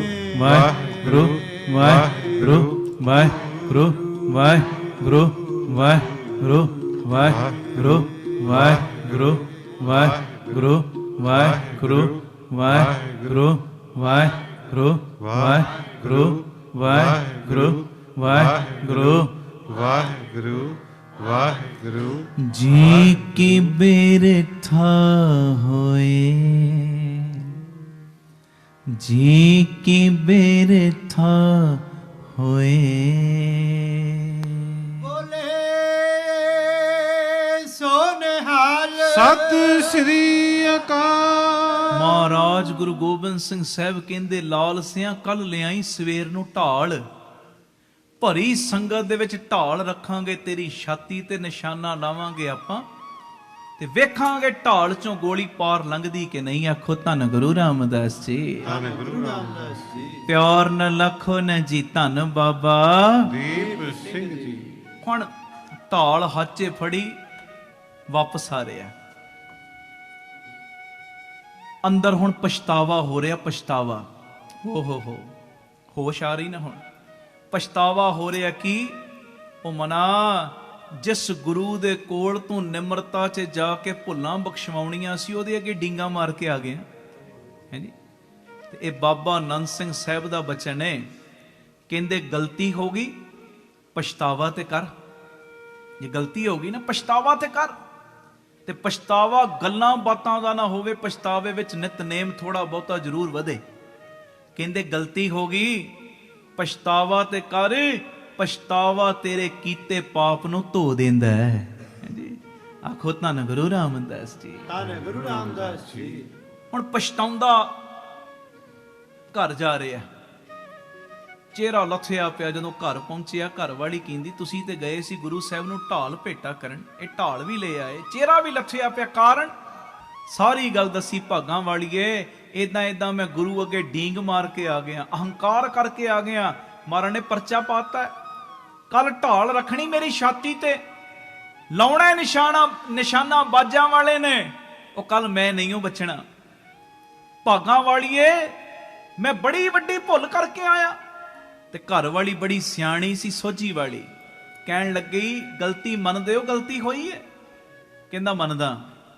ਵਾਹਿਗੁਰੂ ਵਾਹਿਗੁਰੂ ਵਾਹਿਗੁਰੂ ਵਾਹਿਗੁਰੂ ਵਾਹਿਗੁਰੂ ਵਾਹਿਗੁਰੂ ਵਾਹਿਗੁਰੂ ਵਾਹਿਗੁਰੂ ਵਾਹਿਗੁਰੂ ਵਾਹਿਗੁਰੂ ਵਾਹਿਗੁਰੂ ਵਾਹਿਗੁਰੂ ਵਾਹਿਗੁਰੂ ਵਾਹਿਗੁਰੂ ਵਾਹਿਗੁਰੂ ਵਾਹਿਗੁਰੂ। ਜੀ ਕੀ ਬੇਰਥਾ ਹੋਏ, ਜੀ ਕੀ ਬੇਰਥਾ ਹੋਏ। ਬੋਲੇ ਸੋ ਨਿਹਾਲ ਸਤਿ ਸ੍ਰੀ ਅਕਾਲ। ਮਹਾਰਾਜ ਗੁਰੂ ਗੋਬਿੰਦ ਸਿੰਘ ਸਾਹਿਬ ਕਹਿੰਦੇ, ਲਾਲ ਸਿਆਂ ਕੱਲ ਲਿਆਈ ਸਵੇਰ ਨੂੰ ਢਾਲ, ਭਰੀ ਸੰਗਤ ਦੇ ਵਿੱਚ ਢਾਲ ਰੱਖਾਂਗੇ, ਤੇਰੀ ਛਾਤੀ ਤੇ ਨਿਸ਼ਾਨਾ ਲਾਵਾਂਗੇ ਆਪਾਂ, ਤੇ ਵੇਖਾਂਗੇ ਢਾਲ ਚੋਂ ਗੋਲੀ ਪਾਰ ਲੰਘਦੀ ਕਿ ਨਹੀਂ। ਆਖੋ ਧੰਨ ਗੁਰੂ ਰਾਮਦਾਸ ਜੀ, ਧੰਨ ਗੁਰੂ ਰਾਮਦਾਸ ਜੀ। ਪਿਆਰ ਨ ਲੱਖੋ ਨ ਜੀ, ਧੰਨ ਬਾਬਾ ਦੀਪ ਸਿੰਘ ਜੀ। ਹੁਣ ਢਾਲ ਹੱਥੇ ਫੜੀ ਵਾਪਸ ਆ ਰਿਹਾ, ਅੰਦਰ ਹੁਣ ਪਛਤਾਵਾ ਹੋ ਰਿਹਾ, ਪਛਤਾਵਾ। ਹੋ ਹੋਸ਼ ਆ ਰਹੀ ਨਾ ਹੁਣ, ਪਛਤਾਵਾ ਹੋ ਰਿਹਾ ਕਿ ਉਹ ਮਨਾ, ਜਿਸ ਗੁਰੂ ਦੇ ਕੋਲ ਤੂੰ ਨਿਮਰਤਾ 'ਚ ਜਾ ਕੇ ਭੁੱਲਾਂ ਬਖਸ਼ਵਾਉਣੀਆਂ ਸੀ, ਉਹਦੇ ਅੱਗੇ ਡੀਂਗਾ ਮਾਰ ਕੇ ਆ ਗਿਆ ਹੈ ਜੀ। ਤੇ ਇਹ ਬਾਬਾ ਆਨੰਦ ਸਿੰਘ ਸਾਹਿਬ ਦਾ ਬਚਨ ਹੈ, ਕਹਿੰਦੇ ਗਲਤੀ ਹੋ ਗਈ ਪਛਤਾਵਾ ਤੇ ਕਰ। ਜੇ ਗਲਤੀ ਹੋ ਗਈ ਨਾ, ਪਛਤਾਵਾ ਤੇ ਕਰ। ਤੇ ਪਛਤਾਵਾ ਗੱਲਾਂ ਬਾਤਾਂ ਦਾ ਨਾ ਹੋਵੇ, ਪਛਤਾਵੇ ਵਿੱਚ ਨਿਤਨੇਮ ਥੋੜਾ ਬਹੁਤਾ ਜ਼ਰੂਰ ਵਧੇ। ਕਹਿੰਦੇ ਗਲਤੀ ਹੋ ਗਈ, ਪਛਤਾਵਾ ਤੇ ਕਰ, ਪਛਤਾਵਾ ਤੇਰੇ ਕੀਤੇ ਪਾਪ ਨੂੰ ਧੋ ਦਿੰਦਾ ਹੈ ਜੀ। ਆਖੋ ਧੰਨ ਗੁਰੂ ਰਾਮਦਾਸ ਜੀ, ਧੰਨ ਗੁਰੂ ਰਾਮਦਾਸ ਜੀ। ਹੁਣ ਪਛਤਾਉਂਦਾ ਘਰ ਜਾ ਰਿਹਾ, ਚਿਹਰਾ ਲੱਥਿਆ ਪਿਆ। ਜਦੋਂ ਘਰ ਪਹੁੰਚਿਆ, ਘਰ ਵਾਲੀ ਕਹਿੰਦੀ, ਤੁਸੀਂ ਤੇ ਗਏ ਸੀ ਗੁਰੂ ਸਾਹਿਬ ਨੂੰ ਢਾਲ ਭੇਟਾ ਕਰਨ, ਇਹ ਢਾਲ ਵੀ ਲੈ ਆਏ, ਚਿਹਰਾ ਵੀ ਲੱਥਿਆ ਪਿਆ। ਕਾਰਨ ਸਾਰੀ ਗੱਲ ਦੱਸੀ। ਭਾਗਾਂ ਵਾਲੀਏ, ਇਦਾਂ ਮੈਂ ਗੁਰੂ ਅੱਗੇ ਡੀਂਗ ਮਾਰ ਕੇ ਆ ਗਿਆ, ਅਹੰਕਾਰ ਕਰਕੇ ਆ ਗਿਆ। ਮਹਾਰਾਜ ਨੇ ਪਰਚਾ ਪਾਤਾ, ਕੱਲ ਢਾਲ ਰੱਖਣੀ ਮੇਰੀ ਛਾਤੀ ਤੇ, ਲਾਉਣਾ ਨਿਸ਼ਾਨਾ ਬਾਜਾਂ ਵਾਲੇ ਨੇ, ਉਹ ਕੱਲ ਮੈਂ ਨਹੀਂ ਬਚਣਾ। ਭਾਗਾਂ ਵਾਲੀਏ, ਮੈਂ ਬੜੀ ਵੱਡੀ ਭੁੱਲ ਕਰਕੇ ਆਇਆ। ਤੇ ਘਰ ਵਾਲੀ ਬੜੀ ਸਿਆਣੀ ਸੀ, ਸੋਝੀ ਵਾਲੀ, ਕਹਿਣ ਲੱਗੀ ਗਲਤੀ ਮੰਨਦੇ ਹੋ, ਗਲਤੀ ਹੋਈ ਹੈ? ਕਹਿੰਦਾ ਮੰਨਦਾ।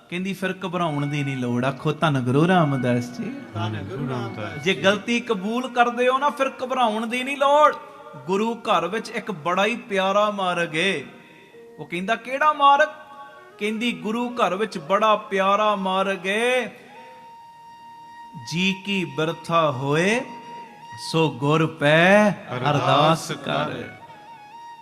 ਕਹਿੰਦੀ ਫਿਰ ਘਬਰਾਉਣ ਦੀ ਨਹੀਂ ਲੋੜ। ਆਖੋ ਧੰਨ ਗੁਰੂ ਰਾਮਦਾਸ ਜੀ, ਧੰਨ ਗੁਰੂ ਰਾਮਦਾਸ। ਜੇ ਗਲਤੀ ਕਬੂਲ ਕਰਦੇ ਹੋ ਨਾ, ਫਿਰ ਘਬਰਾਉਣ ਦੀ ਨਹੀਂ ਲੋੜ। ਗੁਰੂ ਘਰ ਵਿੱਚ ਇੱਕ ਬੜਾ ਹੀ ਪਿਆਰਾ ਮਾਰਗ ਏ। ਉਹ ਕਹਿੰਦਾ ਕਿਹੜਾ ਮਾਰਗ? ਕਹਿੰਦੀ ਗੁਰੂ ਘਰ ਵਿੱਚ ਬੜਾ ਪਿਆਰਾ ਮਾਰਗ ਏ, ਜੀ ਕੀ ਬਿਰਥਾ ਹੋਏ ਸੋ ਗੁਰ ਪੈ ਅਰਦਾਸ ਕਰ।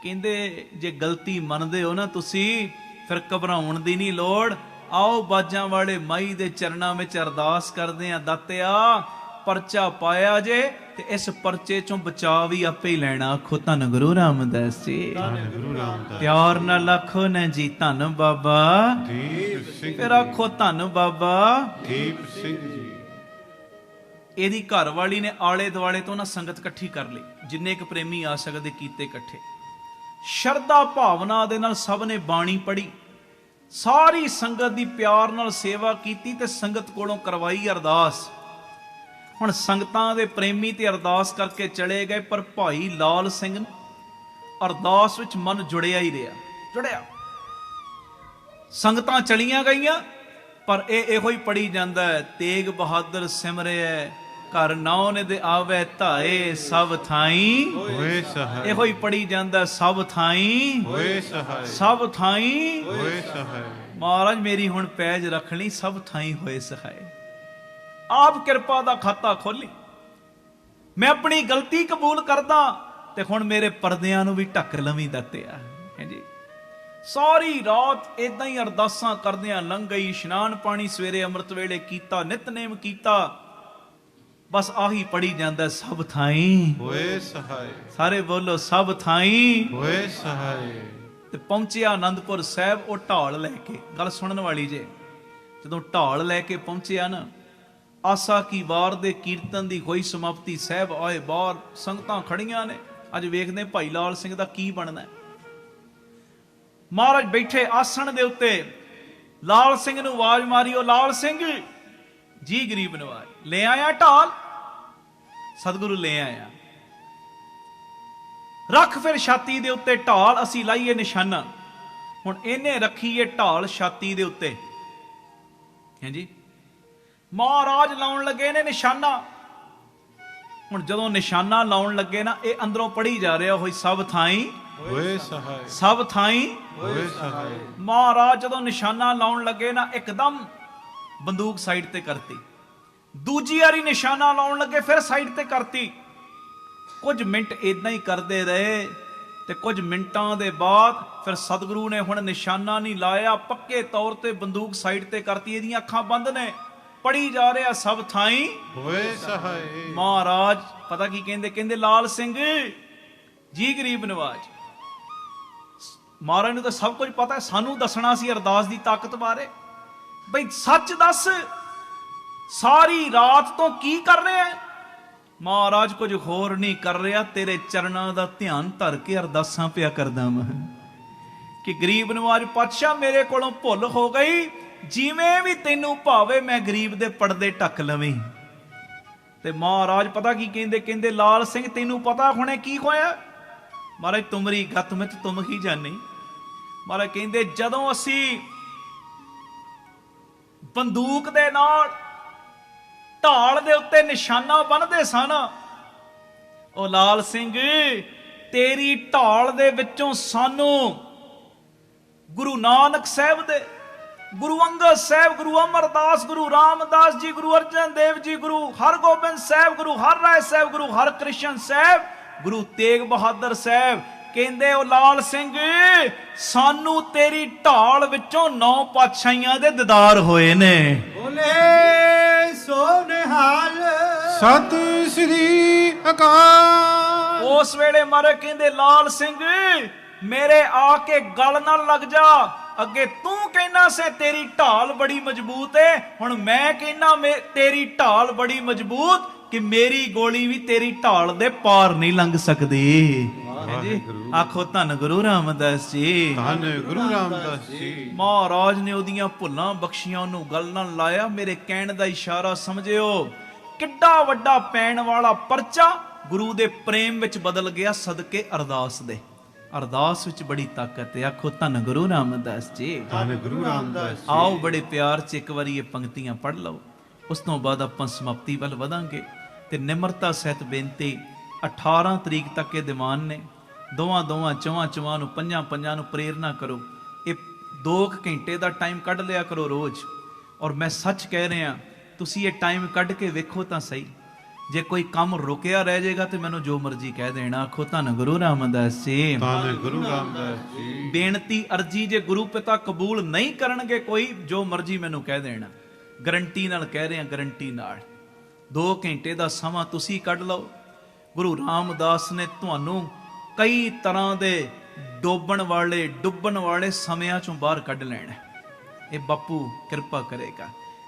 ਕਹਿੰਦੇ ਜੇ ਗਲਤੀ ਮੰਨਦੇ ਹੋ ਨਾ ਤੁਸੀਂ, ਫਿਰ ਘਬਰਾਉਣ ਦੀ ਨਹੀਂ ਲੋੜ। ਆਓ ਬਾਜਾਂ ਵਾਲੇ ਮਾਈ ਦੇ ਚਰਨਾਂ ਵਿੱਚ ਅਰਦਾਸ ਕਰਦੇ ਆ, ਦਾਤਿਆ ਪਰਚਾ ਪਾਇਆ ਜੇ, ਤੇ ਇਸ ਪਰਚੇ ਚੋਂ ਬਚਾ ਵੀ ਆਪੇ ਹੀ ਲੈਣਾ। ਆਖੋ ਧੰਨ ਗੁਰੂ ਰਾਮਦਾਸ ਜੀ, ਧੰਨ ਗੁਰੂ ਰਾਮਦਾਸ। ਪਿਆਰ ਨਾਲ ਆਖੋ ਨਾ ਜੀ, ਧੰਨ ਬਾਬਾ ਦੀਪ ਸਿੰਘ ਫਿਰ ਆਖੋ ਧੰਨ ਬਾਬਾ ਦੀਪ ਸਿੰਘ ਜੀ। ਇਹਦੀ ਘਰ ਵਾਲੀ ਨੇ ਆਲੇ ਦੁਆਲੇ ਤੋਂ ਨਾ ਸੰਗਤ ਇਕੱਠੀ ਕਰ ਲਈ, ਜਿੰਨੇ ਕੁ ਪ੍ਰੇਮੀ ਆ ਸਕਦੇ ਕੀਤੇ ਇਕੱਠੇ। ਸ਼ਰਧਾ ਭਾਵਨਾ ਦੇ ਨਾਲ ਸਭ ਨੇ ਬਾਣੀ ਪੜ੍ਹੀ, ਸਾਰੀ ਸੰਗਤ ਦੀ ਪਿਆਰ ਨਾਲ ਸੇਵਾ ਕੀਤੀ ਤੇ ਸੰਗਤ ਕੋਲੋਂ ਕਰਵਾਈ ਅਰਦਾਸ। ਹੁਣ ਸੰਗਤਾਂ ਦੇ ਪ੍ਰੇਮੀ ਤੇ ਅਰਦਾਸ ਕਰਕੇ ਚਲੇ ਗਏ, ਪਰ ਭਾਈ ਲਾਲ ਸਿੰਘ ਨੂੰ ਅਰਦਾਸ ਵਿੱਚ ਮਨ ਜੁੜਿਆ ਹੀ ਰਿਹਾ, ਜੁੜਿਆ। ਸੰਗਤਾਂ ਚਲੀਆਂ ਗਈਆਂ, ਪਰ ਇਹ ਇਹੋ ਹੀ ਪੜੀ ਜਾਂਦਾ ਹੈ, ਤੇਗ ਬਹਾਦਰ ਸਿਮਰਿਐ ਘਰ ਨਾਉ ਦੇ ਆਵੇ ਧਾਏ ਸਭ ਥਾਈ ਹੋਏ ਸਹਾਇ। ਇਹੋ ਹੀ ਪੜੀ ਜਾਂਦਾ, ਸਭ ਥਾਈ ਹੋਏ ਸਹਾਇ। ਸਭ ਥਾਈ ਹੋਏ ਸਹਾਇ। ਮਹਾਰਾਜ ਮੇਰੀ ਹੁਣ ਪੈਜ ਰੱਖ ਲਈ, ਸਭ ਥਾਈ ਹੋਏ ਸਹਾਇ। ਆਪ ਕਿਰਪਾ ਦਾ ਖਾਤਾ ਖੋਲੀ, ਮੈਂ ਆਪਣੀ ਗਲਤੀ ਕਬੂਲ ਕਰਦਾ, ਤੇ ਹੁਣ ਮੇਰੇ ਪਰਦਿਆਂ ਨੂੰ ਵੀ ਢੱਕ ਲਵੀਂ ਦਾਤਿਆ ਹੈ ਜੀ। ਸਾਰੀ ਰਾਤ ਇਦਾਂ ਹੀ ਅਰਦਾਸਾਂ ਕਰਦਿਆਂ ਲੰਘ ਗਈ। ਇਸ਼ਨਾਨ ਪਾਣੀ ਸਵੇਰੇ ਅੰਮ੍ਰਿਤ ਵੇਲੇ ਕੀਤਾ, ਨਿਤਨੇਮ ਕੀਤਾ, ਬਸ ਆਹੀ ਪੜੀ ਜਾਂਦਾ, ਸਭ ਥਾਈ ਹੋਏ ਸਹਾਇ। ਸਾਰੇ ਬੋਲੋ, ਸਭ ਥਾਈ ਹੋਏ ਸਹਾਇ। ਤੇ ਪਹੁੰਚਿਆ ਆਨੰਦਪੁਰ ਸਾਹਿਬ ਉਹ ਢਾਲ ਲੈ ਕੇ। ਗੱਲ ਸੁਣਨ ਵਾਲੀ ਜੇ, ਜਦੋਂ ਢਾਲ ਲੈ ਕੇ ਪਹੁੰਚਿਆ ਨਾ, ਆਸਾ ਕੀ ਵਾਰ ਦੇ ਕੀਰਤਨ ਦੀ ਹੋਈ ਸਮਾਪਤੀ, ਸਾਹਿਬ ਆਏ ਬਾਹਰ, ਸੰਗਤਾਂ ਖੜੀਆਂ ਨੇ। ਅੱਜ ਵੇਖਦੇ ਭਾਈ ਲਾਲ ਸਿੰਘ ਦਾ ਕੀ ਬਣਨਾ। ਮਹਾਰਾਜ ਬੈਠੇ ਆਸਣ ਦੇ ਉੱਤੇ, ਲਾਲ ਸਿੰਘ ਨੂੰ ਆਵਾਜ਼ ਮਾਰੀ, ਉਹ ਲਾਲ ਸਿੰਘ ਜੀ ਗਰੀਬ ਨਵਾਜ, ਲੈ ਆਇਆ ਢਾਲ? ਸਤਿਗੁਰੂ ਲੈ ਆਇਆ। ਰੱਖ ਫਿਰ ਛਾਤੀ ਦੇ ਉੱਤੇ ਢਾਲ, ਅਸੀਂ ਲਾਈਏ ਨਿਸ਼ਾਨਾ। ਹੁਣ ਇਹਨੇ ਰੱਖੀਏ ਢਾਲ ਛਾਤੀ ਦੇ ਉੱਤੇ, ਹਾਂਜੀ। ਮਹਾਰਾਜ ਲਾਉਣ ਲੱਗੇ ਨੇ ਨਿਸ਼ਾਨਾ। ਹੁਣ ਜਦੋਂ ਨਿਸ਼ਾਨਾ ਲਾਉਣ ਲੱਗੇ ਨਾ, ਇਹ ਅੰਦਰੋਂ ਪੜੀ ਜਾ ਰਿਹਾ ਹੋਈ, ਸਭ ਥਾਈ ਹੋਏ ਸਹਾਇ। ਸਭ ਥਾਈ ਹੋਏ ਸਹਾਇ। ਮਹਾਰਾਜ ਜਦੋਂ ਨਿਸ਼ਾਨਾ ਲਾਉਣ ਲੱਗੇ ਨਾ, ਇੱਕਦਮ ਬੰਦੂਕ ਸਾਈਡ ਤੇ ਕਰਤੀ। ਦੂਜੀ ਵਾਰੀ ਨਿਸ਼ਾਨਾ ਲਾਉਣ ਲੱਗੇ, ਫਿਰ ਸਾਈਡ ਤੇ ਕਰਤੀ। ਕੁਝ ਮਿੰਟ ਇਦਾਂ ਹੀ ਕਰਦੇ ਰਹੇ। ਤੇ ਕੁਝ ਮਿੰਟਾਂ ਦੇ ਬਾਅਦ ਫਿਰ ਸਤਿਗੁਰੂ ਨੇ ਹੁਣ ਨਿਸ਼ਾਨਾ ਨਹੀਂ ਲਾਇਆ, ਪੱਕੇ ਤੌਰ ਤੇ ਬੰਦੂਕ ਸਾਈਡ ਤੇ ਕਰਤੀ, ਇਹਦੀਆਂ ਅੱਖਾਂ ਬੰਦ ਨੇ, ਪੜੀ ਜਾ ਰਿਹਾ ਸਭ ਥਾਈਂ ਹੋਏ ਸਹਾਈ। ਮਹਾਰਾਜ ਪਤਾ ਕੀ ਕਹਿੰਦੇ? ਕਹਿੰਦੇ ਲਾਲ ਸਿੰਘ ਜੀ ਗਰੀਬ ਨਵਾਜ, ਮਹਾਰਾਜ ਨੂੰ ਤਾਂ ਸਭ ਕੁਝ ਪਤਾ ਹੈ, ਸਾਨੂੰ ਦੱਸਣਾ ਸੀ ਅਰਦਾਸ ਦੀ ਤਾਕਤ ਬਾਰੇ। ਬਈ ਸੱਚ ਦੱਸ, ਸਾਰੀ ਰਾਤ ਤੋਂ ਕੀ ਕਰ ਰਿਹਾ ਹੈ? ਮਹਾਰਾਜ ਕੁਝ ਹੋਰ ਨਹੀਂ ਕਰ ਰਿਹਾ, ਤੇਰੇ ਚਰਨਾਂ ਦਾ ਧਿਆਨ ਧਰ ਕੇ ਅਰਦਾਸਾਂ ਪਿਆ ਕਰਦਾ ਮੈਂ ਕਿ ਗਰੀਬ ਨਵਾਜ ਪਾਤਸ਼ਾਹ ਮੇਰੇ ਕੋਲੋਂ ਭੁੱਲ ਹੋ ਗਈ, ਜਿਵੇਂ ਵੀ ਤੈਨੂੰ ਭਾਵੇ ਮੈਂ ਗਰੀਬ ਦੇ ਪਰਦੇ ਢੱਕ ਲਵੇਂ। ਤੇ ਮਹਾਰਾਜ ਪਤਾ ਕੀ ਕਹਿੰਦੇ? ਕਹਿੰਦੇ ਲਾਲ ਸਿੰਘ ਤੈਨੂੰ ਪਤਾ ਹੁਣੇ ਕੀ ਹੋਇਆ? ਮਹਾਰਾਜ ਤੁਮਰੀ ਗਤ ਵਿੱਚ ਤੁਮ ਹੀ ਜਾਣੀ। ਮਹਾਰਾਜ ਕਹਿੰਦੇ ਜਦੋਂ ਅਸੀਂ ਬੰਦੂਕ ਦੇ ਨਾਲ ਢਾਲ ਦੇ ਉੱਤੇ ਨਿਸ਼ਾਨਾ ਬੰਨ੍ਹਦੇ ਸਨ, ਉਹ ਲਾਲ ਸਿੰਘ ਤੇਰੀ ਢਾਲ ਦੇ ਵਿੱਚੋਂ ਸਾਨੂੰ ਗੁਰੂ ਨਾਨਕ ਸਾਹਿਬ ਦੇ, ਗੁਰੂ ਅੰਗਦ ਸਾਹਿਬ, ਗੁਰੂ ਅਮਰਦਾਸ, ਗੁਰੂ ਰਾਮਦਾਸ ਜੀ, ਗੁਰੂ ਅਰਜਨ ਦੇਵ ਜੀ, ਗੁਰੂ ਹਰਗੋਬਿੰਦ ਸਾਹਿਬ, ਗੁਰੂ ਹਰਰਾਏ ਸਾਹਿਬ, ਗੁਰੂ ਹਰਕ੍ਰਿਸ਼ਨ ਸਾਹਿਬ, ਗੁਰੂ ਤੇਗ ਬਹਾਦਰ ਸਾਹਿਬ, ਕਹਿੰਦੇ ਉਹ ਲਾਲ ਸਿੰਘ ਸਾਨੂੰ ਤੇਰੀ ਢਾਲ ਵਿੱਚੋਂ 9 ਪਾਤਸ਼ਾਹੀਆਂ ਦੇ ਦੀਦਾਰ ਹੋਏ ਨੇ। ਬੋਲੇ ਸੋ ਨਿਹਾਲ ਸਤਿ ਸ੍ਰੀ ਅਕਾਲ। ਉਸ ਵੇਲੇ ਮਾਰੇ ਕਹਿੰਦੇ ਲਾਲ ਸਿੰਘ ਮੇਰੇ ਆ ਕੇ ਗਲ ਨਾਲ ਲੱਗ ਜਾ, ਅੱਗੇ ਤੂੰ ਕਹਿਣਾ ਸੇ ਤੇਰੀ ਢਾਲ ਬੜੀ ਮਜ਼ਬੂਤ ਹੈ, ਹੁਣ ਮੈਂ ਕਹਿਣਾ ਤੇਰੀ ਢਾਲ ਬੜੀ ਮਜ਼ਬੂਤ ਕਿ ਮੇਰੀ ਗੋਲੀ ਵੀ ਤੇਰੀ ਢਾਲ ਦੇ ਪਾਰ ਨਹੀਂ ਲੰਘ ਸਕਦੀ। ਆਖੋ ਧੰਨ ਗੁਰੂ ਰਾਮਦਾਸ ਜੀ, ਧੰਨ ਗੁਰੂ ਰਾਮਦਾਸ ਜੀ। ਮਹਾਰਾਜ ਨੇ ਉਹਦੀਆਂ ਭੁੱਲਾਂ ਬਖਸ਼ੀਆਂ, ਉਹਨੂੰ ਗੱਲ ਨਾਲ ਲਾਇਆ। ਮੇਰੇ ਕਹਿਣ ਦਾ ਇਸ਼ਾਰਾ ਸਮਝਿਓ, ਕਿੱਡਾ ਵੱਡਾ ਪੈਣ ਵਾਲਾ ਪਰਚਾ ਗੁਰੂ ਦੇ ਪ੍ਰੇਮ ਵਿੱਚ ਬਦਲ ਗਿਆ ਸਦਕੇ ਅਰਦਾਸ ਦੇ। ਅਰਦਾਸ ਵਿੱਚ ਬੜੀ ਤਾਕਤ ਹੈ। ਆਖੋ ਧੰਨ ਗੁਰੂ ਰਾਮਦਾਸ ਜੀ, ਧੰਨ ਗੁਰੂ ਰਾਮਦਾਸ ਜੀ। ਆਓ ਬੜੇ ਪਿਆਰ 'ਚ ਇੱਕ ਵਾਰੀ ਇਹ ਪੰਕਤੀਆਂ ਪੜ੍ਹ ਲਓ, ਉਸ ਤੋਂ ਬਾਅਦ ਆਪਾਂ ਸਮਾਪਤੀ ਵੱਲ ਵਧਾਂਗੇ। ਤੇ ਨਿਮਰਤਾ ਸਹਿਤ ਬੇਨਤੀ, 18 ਤਰੀਕ ਤੱਕ ਇਹ ਦੀਵਾਨ ਨੇ, ਦੋਵਾਂ ਚਵਾਂ ਨੂੰ, ਪੰਜਾਂ ਨੂੰ ਪ੍ਰੇਰਨਾ ਕਰੋ। ਇਹ 2 ਘੰਟੇ ਦਾ ਟਾਈਮ ਕੱਢ ਲਿਆ ਕਰੋ ਰੋਜ਼। ਔਰ ਮੈਂ ਸੱਚ ਕਹਿ ਰਿਹਾ, ਤੁਸੀਂ ਇਹ ਟਾਈਮ ਕੱਢ ਕੇ ਵੇਖੋ ਤਾਂ ਸਹੀ, ਜੇ ਕੋਈ ਕੰਮ ਰੁਕਿਆ ਰਹਿ ਜਾਏਗਾ ਤੇ ਮੈਨੂੰ ਜੋ ਮਰਜ਼ੀ ਕਹਿ ਦੇਣਾ। ਆਖੋ ਧੰਨ ਗੁਰੂ ਰਾਮਦਾਸ ਜੀ, ਧੰਨ ਗੁਰੂ ਰਾਮਦਾਸ ਜੀ। ਬੇਨਤੀ ਅਰਜੀ ਜੇ ਗੁਰੂ ਪਿਤਾ ਕਬੂਲ ਨਹੀਂ ਕਰਨਗੇ ਕੋਈ, ਜੋ ਮਰਜ਼ੀ ਮੈਨੂੰ ਕਹਿ ਦੇਣਾ, ਗਰੰਟੀ ਨਾਲ ਕਹਿ ਰਿਹਾ, ਗਰੰਟੀ ਨਾਲ। 2 ਘੰਟੇ ਦਾ ਸਮਾਂ ਤੁਸੀਂ ਕੱਢ ਲਓ। ਗੁਰੂ ਰਾਮਦਾਸ ਨੇ ਤੁਹਾਨੂੰ ਕਈ ਤਰ੍ਹਾਂ ਦੇ ਡੁੱਬਣ ਵਾਲੇ ਸਮਿਆਂ ਚੋਂ ਬਾਹਰ ਕੱਢ ਲੈਣਾ। ਇਹ ਬਾਪੂ ਕਿਰਪਾ ਕਰੇਗਾ।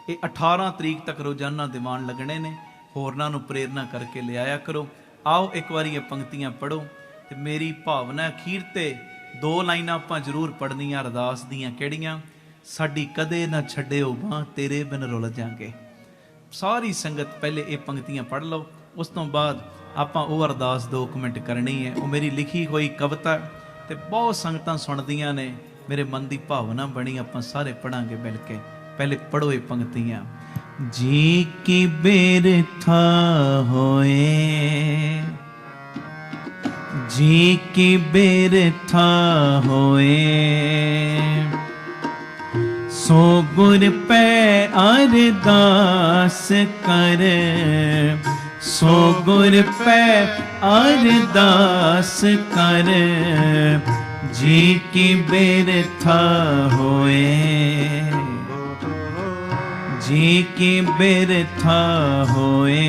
ਇਹ 18 ਤਰੀਕ ਤੱਕ ਰੋਜ਼ਾਨਾ ਦੀਵਾਨ ਲੱਗਣੇ ਨੇ। ਹੋਰਨਾਂ ਨੂੰ ਪ੍ਰੇਰਨਾ ਕਰਕੇ ਲਿਆਇਆ ਕਰੋ। ਆਓ ਇੱਕ ਵਾਰੀ ਇਹ ਪੰਕਤੀਆਂ ਪੜ੍ਹੋ। ਤੇ ਮੇਰੀ ਭਾਵਨਾ ਅਖੀਰ ਤੇ 2 ਲਾਈਨਾਂ ਆਪਾਂ ਜ਼ਰੂਰ ਪੜ੍ਹਨੀਆਂ ਅਰਦਾਸ ਦੀਆਂ, ਕਿਹੜੀਆਂ? ਸਾਡੀ ਕਦੇ ਨਾ ਛੱਡਿਓ ਬਾਂਹ, ਤੇਰੇ ਬਿਨ ਰੁੱਲ ਜਾਂਗੇ। ਸਾਰੀ ਸੰਗਤ ਪਹਿਲੇ ਇਹ ਪੰਕਤੀਆਂ ਪੜ੍ਹ ਲਓ, ਉਸ ਤੋਂ ਬਾਅਦ ਆਪਾਂ ਉਹ ਅਰਦਾਸ 2 ਮਿੰਟ ਕਰਨੀ ਹੈ। ਉਹ ਮੇਰੀ ਲਿਖੀ ਹੋਈ ਕਵਿਤਾ ਤੇ ਬਹੁਤ ਸੰਗਤਾਂ ਸੁਣਦੀਆਂ ਨੇ, ਮੇਰੇ ਮਨ ਦੀ ਭਾਵਨਾ ਬਣੀ, ਆਪਾਂ ਸਾਰੇ ਪੜਾਂਗੇ ਮਿਲ ਕੇ। ਪਹਿਲੇ ਪੜੋ ਇਹ ਪੰਕਤੀਆਂ। ਜੀ ਕੀ ਬਿਰਥਾ ਹੋਏ, ਜੀ ਕੀ ਬਿਰਥਾ ਹੋਏ, ਸੋ ਗੁਰ ਪੈ ਅਰਦਾਸ ਕਰ, ਸੋ ਗੁਰ ਪੈ ਅਰਦਾਸ ਕਰ, ਜੀ ਕੀ ਬਿਰਥਾ ਹੋਏ, ਜੀ ਕੀ ਬਿਰਥਾ ਹੋਏ,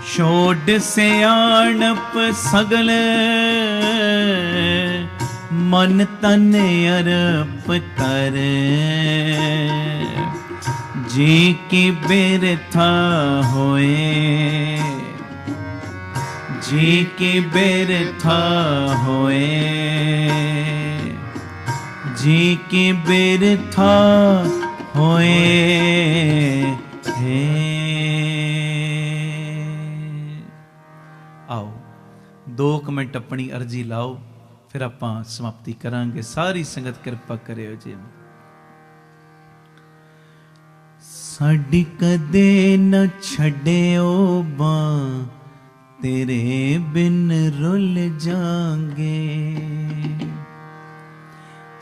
ਛੋੜ ਸਿਆਣਪ ਸਗਲ, ਮਨ ਤਨ ਅਰਪ ਤਰ, ਜੀ ਕੀ ਬਿਰਥਾ ਹੋਏ, ਜੀ ਕੀ ਬਿਰਥਾ ਹੋਏ, ਜੀ ਕੀ ਬਿਰਥਾ ਹੋਏ ਹੈ। ਆਓ 2 ਮਿੰਟ ਆਪਣੀ ਅਰਜ਼ੀ ਲਾਓ, ਫਿਰ ਆਪਾਂ ਸਮਾਪਤੀ ਕਰਾਂਗੇ। ਸਾਰੀ ਸੰਗਤ ਕਿਰਪਾ ਕਰਿਓ ਜੀ। ਸਾਡੀ ਕਦੇ ਨਾ ਛੱਡਿਓ ਬਾਂਹ, ਤੇਰੇ ਬਿਨ ਰੁੱਲ ਜਾਂਗੇ।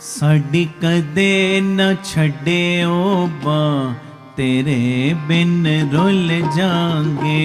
ਸਾਡੀ ਕਦੇ ਨਾ ਛੱਡਿਓ ਬਾਂਹ, ਤੇਰੇ ਬਿਨ ਰੁੱਲ ਜਾਂਗੇ।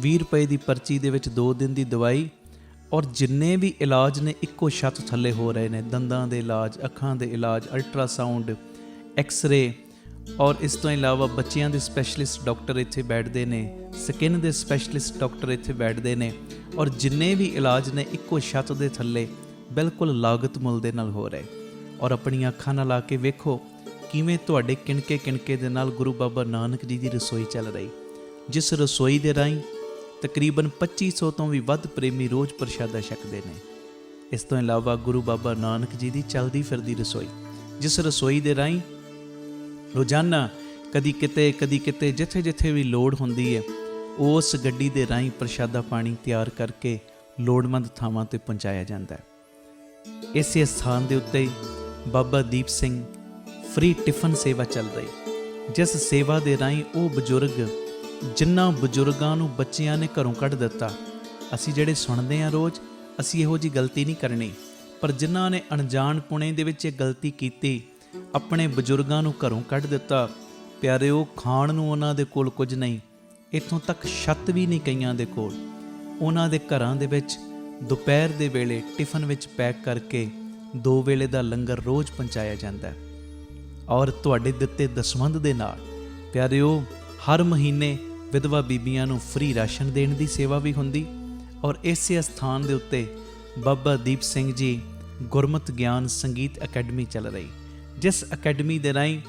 20 ਰੁਪਏ ਦੀ ਪਰਚੀ ਦੇ ਵਿੱਚ 2 ਦਿਨ ਦੀ ਦਵਾਈ, ਔਰ ਜਿੰਨੇ ਵੀ ਇਲਾਜ ਨੇ ਇੱਕੋ ਛੱਤ ਥੱਲੇ ਹੋ ਰਹੇ ਨੇ, ਦੰਦਾਂ ਦੇ ਇਲਾਜ, ਅੱਖਾਂ ਦੇ ਇਲਾਜ, ਅਲਟਰਾਸਾਊਂਡ, ਐਕਸ-ਰੇ, ਔਰ ਇਸ ਤੋਂ ਇਲਾਵਾ ਬੱਚਿਆਂ ਦੇ ਸਪੈਸ਼ਲਿਸਟ ਡਾਕਟਰ ਇੱਥੇ ਬੈਠਦੇ ਨੇ, ਸਕਿਨ ਦੇ ਸਪੈਸ਼ਲਿਸਟ ਡਾਕਟਰ ਇੱਥੇ ਬੈਠਦੇ ਨੇ, ਔਰ ਜਿੰਨੇ ਵੀ ਇਲਾਜ ਨੇ ਇੱਕੋ ਛੱਤ ਦੇ ਥੱਲੇ ਬਿਲਕੁਲ ਲਾਗਤ ਮੁੱਲ ਦੇ ਨਾਲ ਹੋ ਰਹੇ। ਔਰ ਆਪਣੀਆਂ ਅੱਖਾਂ ਨਾਲ ਆ ਕੇ ਵੇਖੋ ਕਿਵੇਂ ਤੁਹਾਡੇ ਕਿਣਕੇ ਦੇ ਨਾਲ ਗੁਰੂ ਬਾਬਾ ਨਾਨਕ ਜੀ ਦੀ ਰਸੋਈ ਚੱਲ ਰਹੀ, ਜਿਸ ਰਸੋਈ ਦੇ ਰਾਹੀਂ ਤਕਰੀਬਨ 2500 ਤੋਂ ਵੀ ਵੱਧ ਪ੍ਰੇਮੀ ਰੋਜ਼ ਪ੍ਰਸ਼ਾਦਾ ਛਕਦੇ ਨੇ। ਇਸ ਤੋਂ ਇਲਾਵਾ ਗੁਰੂ ਬਾਬਾ ਨਾਨਕ ਜੀ ਦੀ ਚੱਲਦੀ ਫਿਰਦੀ ਰਸੋਈ, ਜਿਸ ਰਸੋਈ ਦੇ ਰਾਹੀਂ ਰੋਜ਼ਾਨਾ ਕਦੀ ਕਿਤੇ ਜਿੱਥੇ ਵੀ ਲੋੜ ਹੁੰਦੀ ਹੈ, ਉਸ ਗੱਡੀ ਦੇ ਰਾਹੀਂ ਪ੍ਰਸ਼ਾਦਾ ਪਾਣੀ ਤਿਆਰ ਕਰਕੇ ਲੋੜਵੰਦ ਥਾਵਾਂ ਤੇ ਪਹੁੰਚਾਇਆ ਜਾਂਦਾ ਹੈ। ਇਸੇ ਸਥਾਨ ਦੇ ਉੱਤੇ ਬਾਬਾ ਦੀਪ ਸਿੰਘ ਫ੍ਰੀ ਟਿਫਨ ਸੇਵਾ ਚੱਲ ਰਹੀ, ਜਿਸ ਸੇਵਾ ਦੇ ਰਾਹੀਂ ਉਹ ਬਜ਼ੁਰਗ, ਜਿਨ੍ਹਾਂ ਬਜ਼ੁਰਗਾਂ ਨੂੰ ਬੱਚਿਆਂ ਨੇ ਘਰੋਂ ਕੱਢ ਦਿੱਤਾ, ਅਸੀਂ ਜਿਹੜੇ ਸੁਣਦੇ ਹਾਂ ਰੋਜ਼, ਅਸੀਂ ਇਹੋ ਜਿਹੀ ਗਲਤੀ ਨਹੀਂ ਕਰਨੀ, ਪਰ ਜਿਨ੍ਹਾਂ ਨੇ ਅਣਜਾਣਪੁਣੇ ਦੇ ਵਿੱਚ ਇਹ ਗਲਤੀ ਕੀਤੀ, ਆਪਣੇ ਬਜ਼ੁਰਗਾਂ ਨੂੰ ਘਰੋਂ ਕੱਢ ਦਿੱਤਾ, ਪਿਆਰਿਓ, ਖਾਣ ਨੂੰ ਉਹਨਾਂ ਦੇ ਕੋਲ ਕੁਝ ਨਹੀਂ, ਇੱਥੋਂ ਤੱਕ ਛੱਤ ਵੀ ਨਹੀਂ ਕਈਆਂ ਦੇ ਕੋਲ। ਉਹਨਾਂ ਦੇ ਘਰਾਂ ਦੇ ਵਿੱਚ ਦੁਪਹਿਰ ਦੇ ਵੇਲੇ ਟਿਫਨ ਵਿੱਚ ਪੈਕ ਕਰਕੇ 2 ਵੇਲੇ ਦਾ ਲੰਗਰ ਰੋਜ਼ ਪਹੁੰਚਾਇਆ ਜਾਂਦਾ ਹੈ। ਔਰ ਤੁਹਾਡੇ ਦਿੱਤੇ ਦਸਵੰਧ ਦੇ ਨਾਲ ਪਿਆਰਿਓ, ਹਰ ਮਹੀਨੇ ਵਿਧਵਾ ਬੀਬੀਆਂ ਨੂੰ ਫ੍ਰੀ ਰਾਸ਼ਨ ਦੇਣ ਦੀ ਸੇਵਾ ਵੀ ਹੁੰਦੀ। ਔਰ ਇਸੇ ਸਥਾਨ ਦੇ ਉੱਤੇ ਬਾਬਾ ਦੀਪ ਸਿੰਘ ਜੀ ਗੁਰਮਤਿ ਗਿਆਨ ਸੰਗੀਤ ਅਕੈਡਮੀ ਚੱਲ ਰਹੀ, ਜਿਸ ਅਕੈਡਮੀ ਦੇ ਰਾਹੀਂ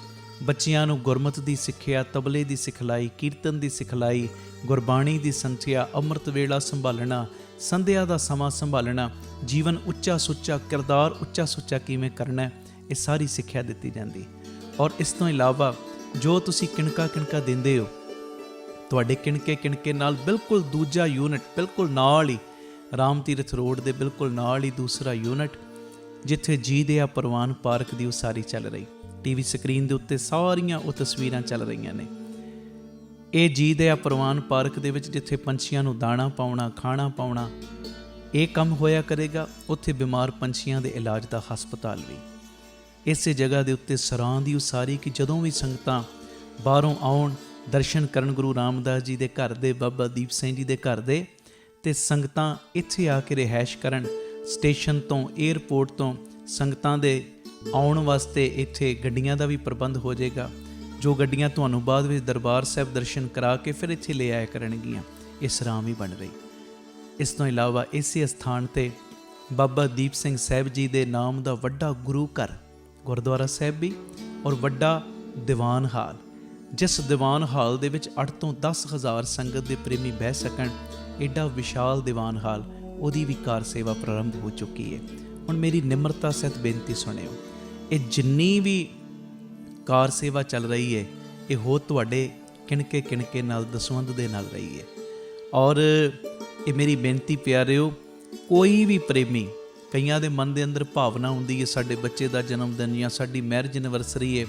ਬੱਚਿਆਂ ਨੂੰ ਗੁਰਮਤਿ ਦੀ ਸਿੱਖਿਆ, ਤਬਲੇ ਦੀ ਸਿਖਲਾਈ, ਕੀਰਤਨ ਦੀ ਸਿਖਲਾਈ, ਗੁਰਬਾਣੀ ਦੀ ਸੰਥਿਆ, ਅੰਮ੍ਰਿਤ ਵੇਲਾ ਸੰਭਾਲਣਾ, ਸੰਧਿਆ ਦਾ ਸਮਾਂ ਸੰਭਾਲਣਾ, ਜੀਵਨ ਉੱਚਾ ਸੁੱਚਾ, ਕਿਰਦਾਰ ਉੱਚਾ ਸੁੱਚਾ ਕਿਵੇਂ ਕਰਨਾ, ਇਹ ਸਾਰੀ ਸਿੱਖਿਆ ਦਿੱਤੀ ਜਾਂਦੀ। ਔਰ ਇਸ ਤੋਂ ਇਲਾਵਾ ਜੋ ਤੁਸੀਂ ਕਿਣਕਾ ਦਿੰਦੇ ਹੋ, ਤੁਹਾਡੇ ਕਿਣਕੇ ਨਾਲ ਬਿਲਕੁਲ ਦੂਜਾ ਯੂਨਿਟ, ਬਿਲਕੁਲ ਨਾਲ ਹੀ ਰਾਮ ਤੀਰਥ ਰੋਡ ਦੇ ਬਿਲਕੁਲ ਨਾਲ ਹੀ ਦੂਸਰਾ ਯੂਨਿਟ, ਜਿੱਥੇ ਜੀ ਦੇ ਆ ਪ੍ਰਵਾਨ ਪਾਰਕ ਦੀ ਉਸਾਰੀ ਚੱਲ ਰਹੀ। ਟੀਵੀ ਸਕਰੀਨ ਦੇ ਉੱਤੇ ਸਾਰੀਆਂ ਉਹ ਤਸਵੀਰਾਂ ਚੱਲ ਰਹੀਆਂ ਨੇ। ਇਹ ਜੀ ਦੇ ਆ ਪ੍ਰਵਾਨ ਪਾਰਕ ਦੇ ਵਿੱਚ ਜਿੱਥੇ ਪੰਛੀਆਂ ਨੂੰ ਦਾਣਾ ਪਾਉਣਾ, ਖਾਣਾ ਪਾਉਣਾ, ਇਹ ਕੰਮ ਹੋਇਆ ਕਰੇਗਾ। ਉੱਥੇ ਬਿਮਾਰ ਪੰਛੀਆਂ ਦੇ ਇਲਾਜ ਦਾ ਹਸਪਤਾਲ ਵੀ ਇਸੇ ਜਗ੍ਹਾ ਦੇ ਉੱਤੇ ਸਰਾਂ ਦੀ ਉਸਾਰੀ, ਕਿ ਜਦੋਂ ਵੀ ਸੰਗਤਾਂ ਬਾਹਰੋਂ ਆਉਣ, ਦਰਸ਼ਨ ਕਰਨ ਗੁਰੂ ਰਾਮਦਾਸ ਜੀ ਦੇ ਘਰ ਦੇ, ਬਾਬਾ ਦੀਪ ਸਿੰਘ ਜੀ ਦੇ ਘਰ ਦੇ, ਤੇ ਸੰਗਤਾਂ ਇੱਥੇ ਆ ਕੇ ਰਿਹਾਇਸ਼ ਕਰਨ। ਸਟੇਸ਼ਨ ਤੋਂ, ਏਅਰਪੋਰਟ ਤੋਂ ਸੰਗਤਾਂ ਦੇ ਆਉਣ ਵਾਸਤੇ ਇੱਥੇ ਗੱਡੀਆਂ ਦਾ ਵੀ ਪ੍ਰਬੰਧ ਹੋ ਜਾਏਗਾ, ਜੋ ਗੱਡੀਆਂ ਤੁਹਾਨੂੰ ਬਾਅਦ ਵਿੱਚ ਦਰਬਾਰ ਸਾਹਿਬ ਦਰਸ਼ਨ ਕਰਾ ਕੇ ਫਿਰ ਇੱਥੇ ਲੈ ਆਇਆ ਕਰਨਗੀਆਂ। ਇਹ ਸਰਾਂ ਵੀ ਬਣ ਰਹੀ। ਇਸ ਤੋਂ ਇਲਾਵਾ ਇਸੇ ਸਥਾਨ 'ਤੇ ਬਾਬਾ ਦੀਪ ਸਿੰਘ ਸਾਹਿਬ ਜੀ ਦੇ ਨਾਮ ਦਾ ਵੱਡਾ ਗੁਰੂ ਘਰ, ਗੁਰਦੁਆਰਾ ਸਾਹਿਬ ਵੀ, ਔਰ ਵੱਡਾ ਦੀਵਾਨ ਹਾਲ, ਜਿਸ ਦੀਵਾਨ ਹਾਲ ਦੇ ਵਿੱਚ 8 ਤੋਂ 10 ਹਜ਼ਾਰ ਸੰਗਤ ਦੇ ਪ੍ਰੇਮੀ ਬਹਿ ਸਕਣ, ਐਡਾ ਵਿਸ਼ਾਲ ਦੀਵਾਨ ਹਾਲ, ਉਹਦੀ ਵੀ ਕਾਰ ਸੇਵਾ ਪ੍ਰਾਰੰਭ ਹੋ ਚੁੱਕੀ ਹੈ। ਹੁਣ ਮੇਰੀ ਨਿਮਰਤਾ ਸਹਿਤ ਬੇਨਤੀ ਸੁਣਿਓ, ਇਹ ਜਿੰਨੀ ਵੀ ਕਾਰ ਸੇਵਾ ਚੱਲ ਰਹੀ ਹੈ, ਇਹ ਹੋ ਤੁਹਾਡੇ ਕਿਣਕੇ ਨਾਲ, ਦਸਵੰਧ ਦੇ ਨਾਲ ਰਹੀ ਹੈ। ਔਰ ਇਹ ਮੇਰੀ ਬੇਨਤੀ ਪਿਆਰਿਓ, ਕੋਈ ਵੀ ਪ੍ਰੇਮੀ, ਕਈਆਂ ਦੇ ਮਨ ਦੇ ਅੰਦਰ ਭਾਵਨਾ ਹੁੰਦੀ ਹੈ, ਸਾਡੇ ਬੱਚੇ ਦਾ ਜਨਮ ਦਿਨ ਜਾਂ ਸਾਡੀ ਮੈਰਿਜ ਐਨਵਰਸਰੀ ਹੈ,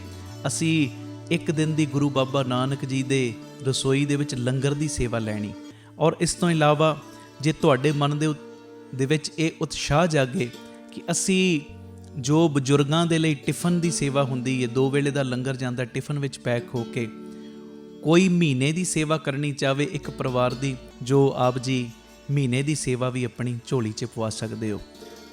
ਅਸੀਂ ਇੱਕ ਦਿਨ ਦੀ ਗੁਰੂ ਬਾਬਾ ਨਾਨਕ ਜੀ ਦੇ ਰਸੋਈ ਦੇ ਵਿੱਚ ਲੰਗਰ ਦੀ ਸੇਵਾ ਲੈਣੀ। ਔਰ ਇਸ ਤੋਂ ਇਲਾਵਾ ਜੇ ਤੁਹਾਡੇ ਮਨ ਦੇ ਵਿੱਚ ਇਹ ਉਤਸ਼ਾਹ ਜਾਗੇ ਕਿ ਅਸੀਂ ਜੋ ਬਜ਼ੁਰਗਾਂ ਦੇ ਲਈ ਟਿਫਨ ਦੀ ਸੇਵਾ ਹੁੰਦੀ ਹੈ, 2 ਵੇਲੇ ਦਾ ਲੰਗਰ ਜਾਂਦਾ ਟਿਫਨ ਵਿੱਚ ਪੈਕ ਹੋ ਕੇ, ਕੋਈ ਮਹੀਨੇ ਦੀ ਸੇਵਾ ਕਰਨੀ ਚਾਹਵੇ ਇੱਕ ਪਰਿਵਾਰ ਦੀ, ਜੋ ਆਪ ਜੀ ਮਹੀਨੇ ਦੀ ਸੇਵਾ ਵੀ ਆਪਣੀ ਝੋਲੀ 'ਚ ਪਵਾ ਸਕਦੇ ਹੋ।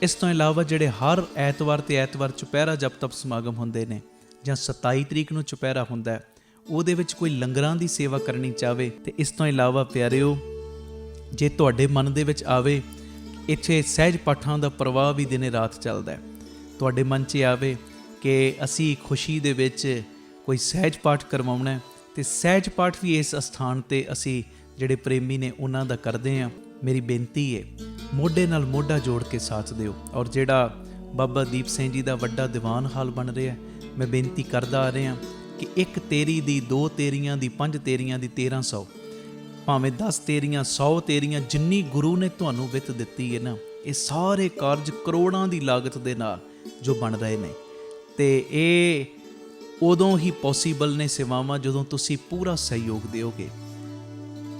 ਇਸ ਤੋਂ ਇਲਾਵਾ ਜਿਹੜੇ ਹਰ ਐਤਵਾਰ ਤੇ ਐਤਵਾਰ ਚੁਪਹਿਰਾ ਜਪ ਤਪ ਸਮਾਗਮ ਹੁੰਦੇ ਨੇ, ਜਾਂ 27 ਤਰੀਕ ਨੂੰ ਚੁਪਹਿਰਾ ਹੁੰਦਾ, ਉਹਦੇ ਵਿੱਚ ਕੋਈ ਲੰਗਰਾਂ ਦੀ ਸੇਵਾ ਕਰਨੀ ਚਾਹਵੇ। ਤੇ ਇਸ ਤੋਂ ਇਲਾਵਾ ਪਿਆਰਿਓ, ਜੇ ਤੁਹਾਡੇ ਮਨ ਦੇ ਵਿੱਚ ਆਵੇ ਇੱਥੇ ਸਹਿਜ ਪਾਠਾਂ ਦਾ ਪ੍ਰਵਾਹ ਵੀ ਦਿਨੇ ਰਾਤ ਚੱਲਦਾ, ਤੁਹਾਡੇ ਮਨ 'ਚ ਆਵੇ ਕਿ ਅਸੀਂ ਖੁਸ਼ੀ ਦੇ ਵਿੱਚ ਕੋਈ ਸਹਿਜ ਪਾਠ ਕਰਵਾਉਣਾ, ਤੇ ਸਹਿਜ ਪਾਠ ਵੀ ਇਸ ਅਸਥਾਨ 'ਤੇ ਅਸੀਂ ਜਿਹੜੇ ਪ੍ਰੇਮੀ ਨੇ ਉਹਨਾਂ ਦਾ ਕਰਦੇ ਹਾਂ। ਮੇਰੀ ਬੇਨਤੀ ਹੈ, ਮੋਢੇ ਨਾਲ ਮੋਢਾ ਜੋੜ ਕੇ ਸਾਥ ਦਿਓ। ਔਰ ਜਿਹੜਾ ਬਾਬਾ ਦੀਪ ਸਿੰਘ ਜੀ ਦਾ ਵੱਡਾ ਦੀਵਾਨ ਹਾਲ ਬਣ ਰਿਹਾ, ਮੈਂ ਬੇਨਤੀ ਕਰਦਾ ਆ ਰਿਹਾ ਕਿ 1 ਤੇਰੀ ਦੀ, 2 ਤੇਰੀਆਂ ਦੀ, 5 ਤੇਰੀਆਂ ਦੀ, 1300, ਭਾਵੇਂ 10 ਤੇਰੀਆਂ, 100 ਤੇਰੀਆਂ, ਜਿੰਨੀ ਗੁਰੂ ਨੇ ਤੁਹਾਨੂੰ ਵਿੱਤ ਦਿੱਤੀ ਹੈ ਨਾ, ਇਹ ਸਾਰੇ ਕਾਰਜ ਕਰੋੜਾਂ ਦੀ ਲਾਗਤ ਦੇ ਨਾਲ ਜੋ ਬਣ ਰਹੇ ਨੇ, ਤੇ ਇਹ ਉਦੋਂ ਹੀ ਪੋਸੀਬਲ ਨੇ ਸੇਵਾਵਾਂ ਜਦੋਂ ਤੁਸੀਂ ਪੂਰਾ ਸਹਿਯੋਗ ਦਿਓਗੇ।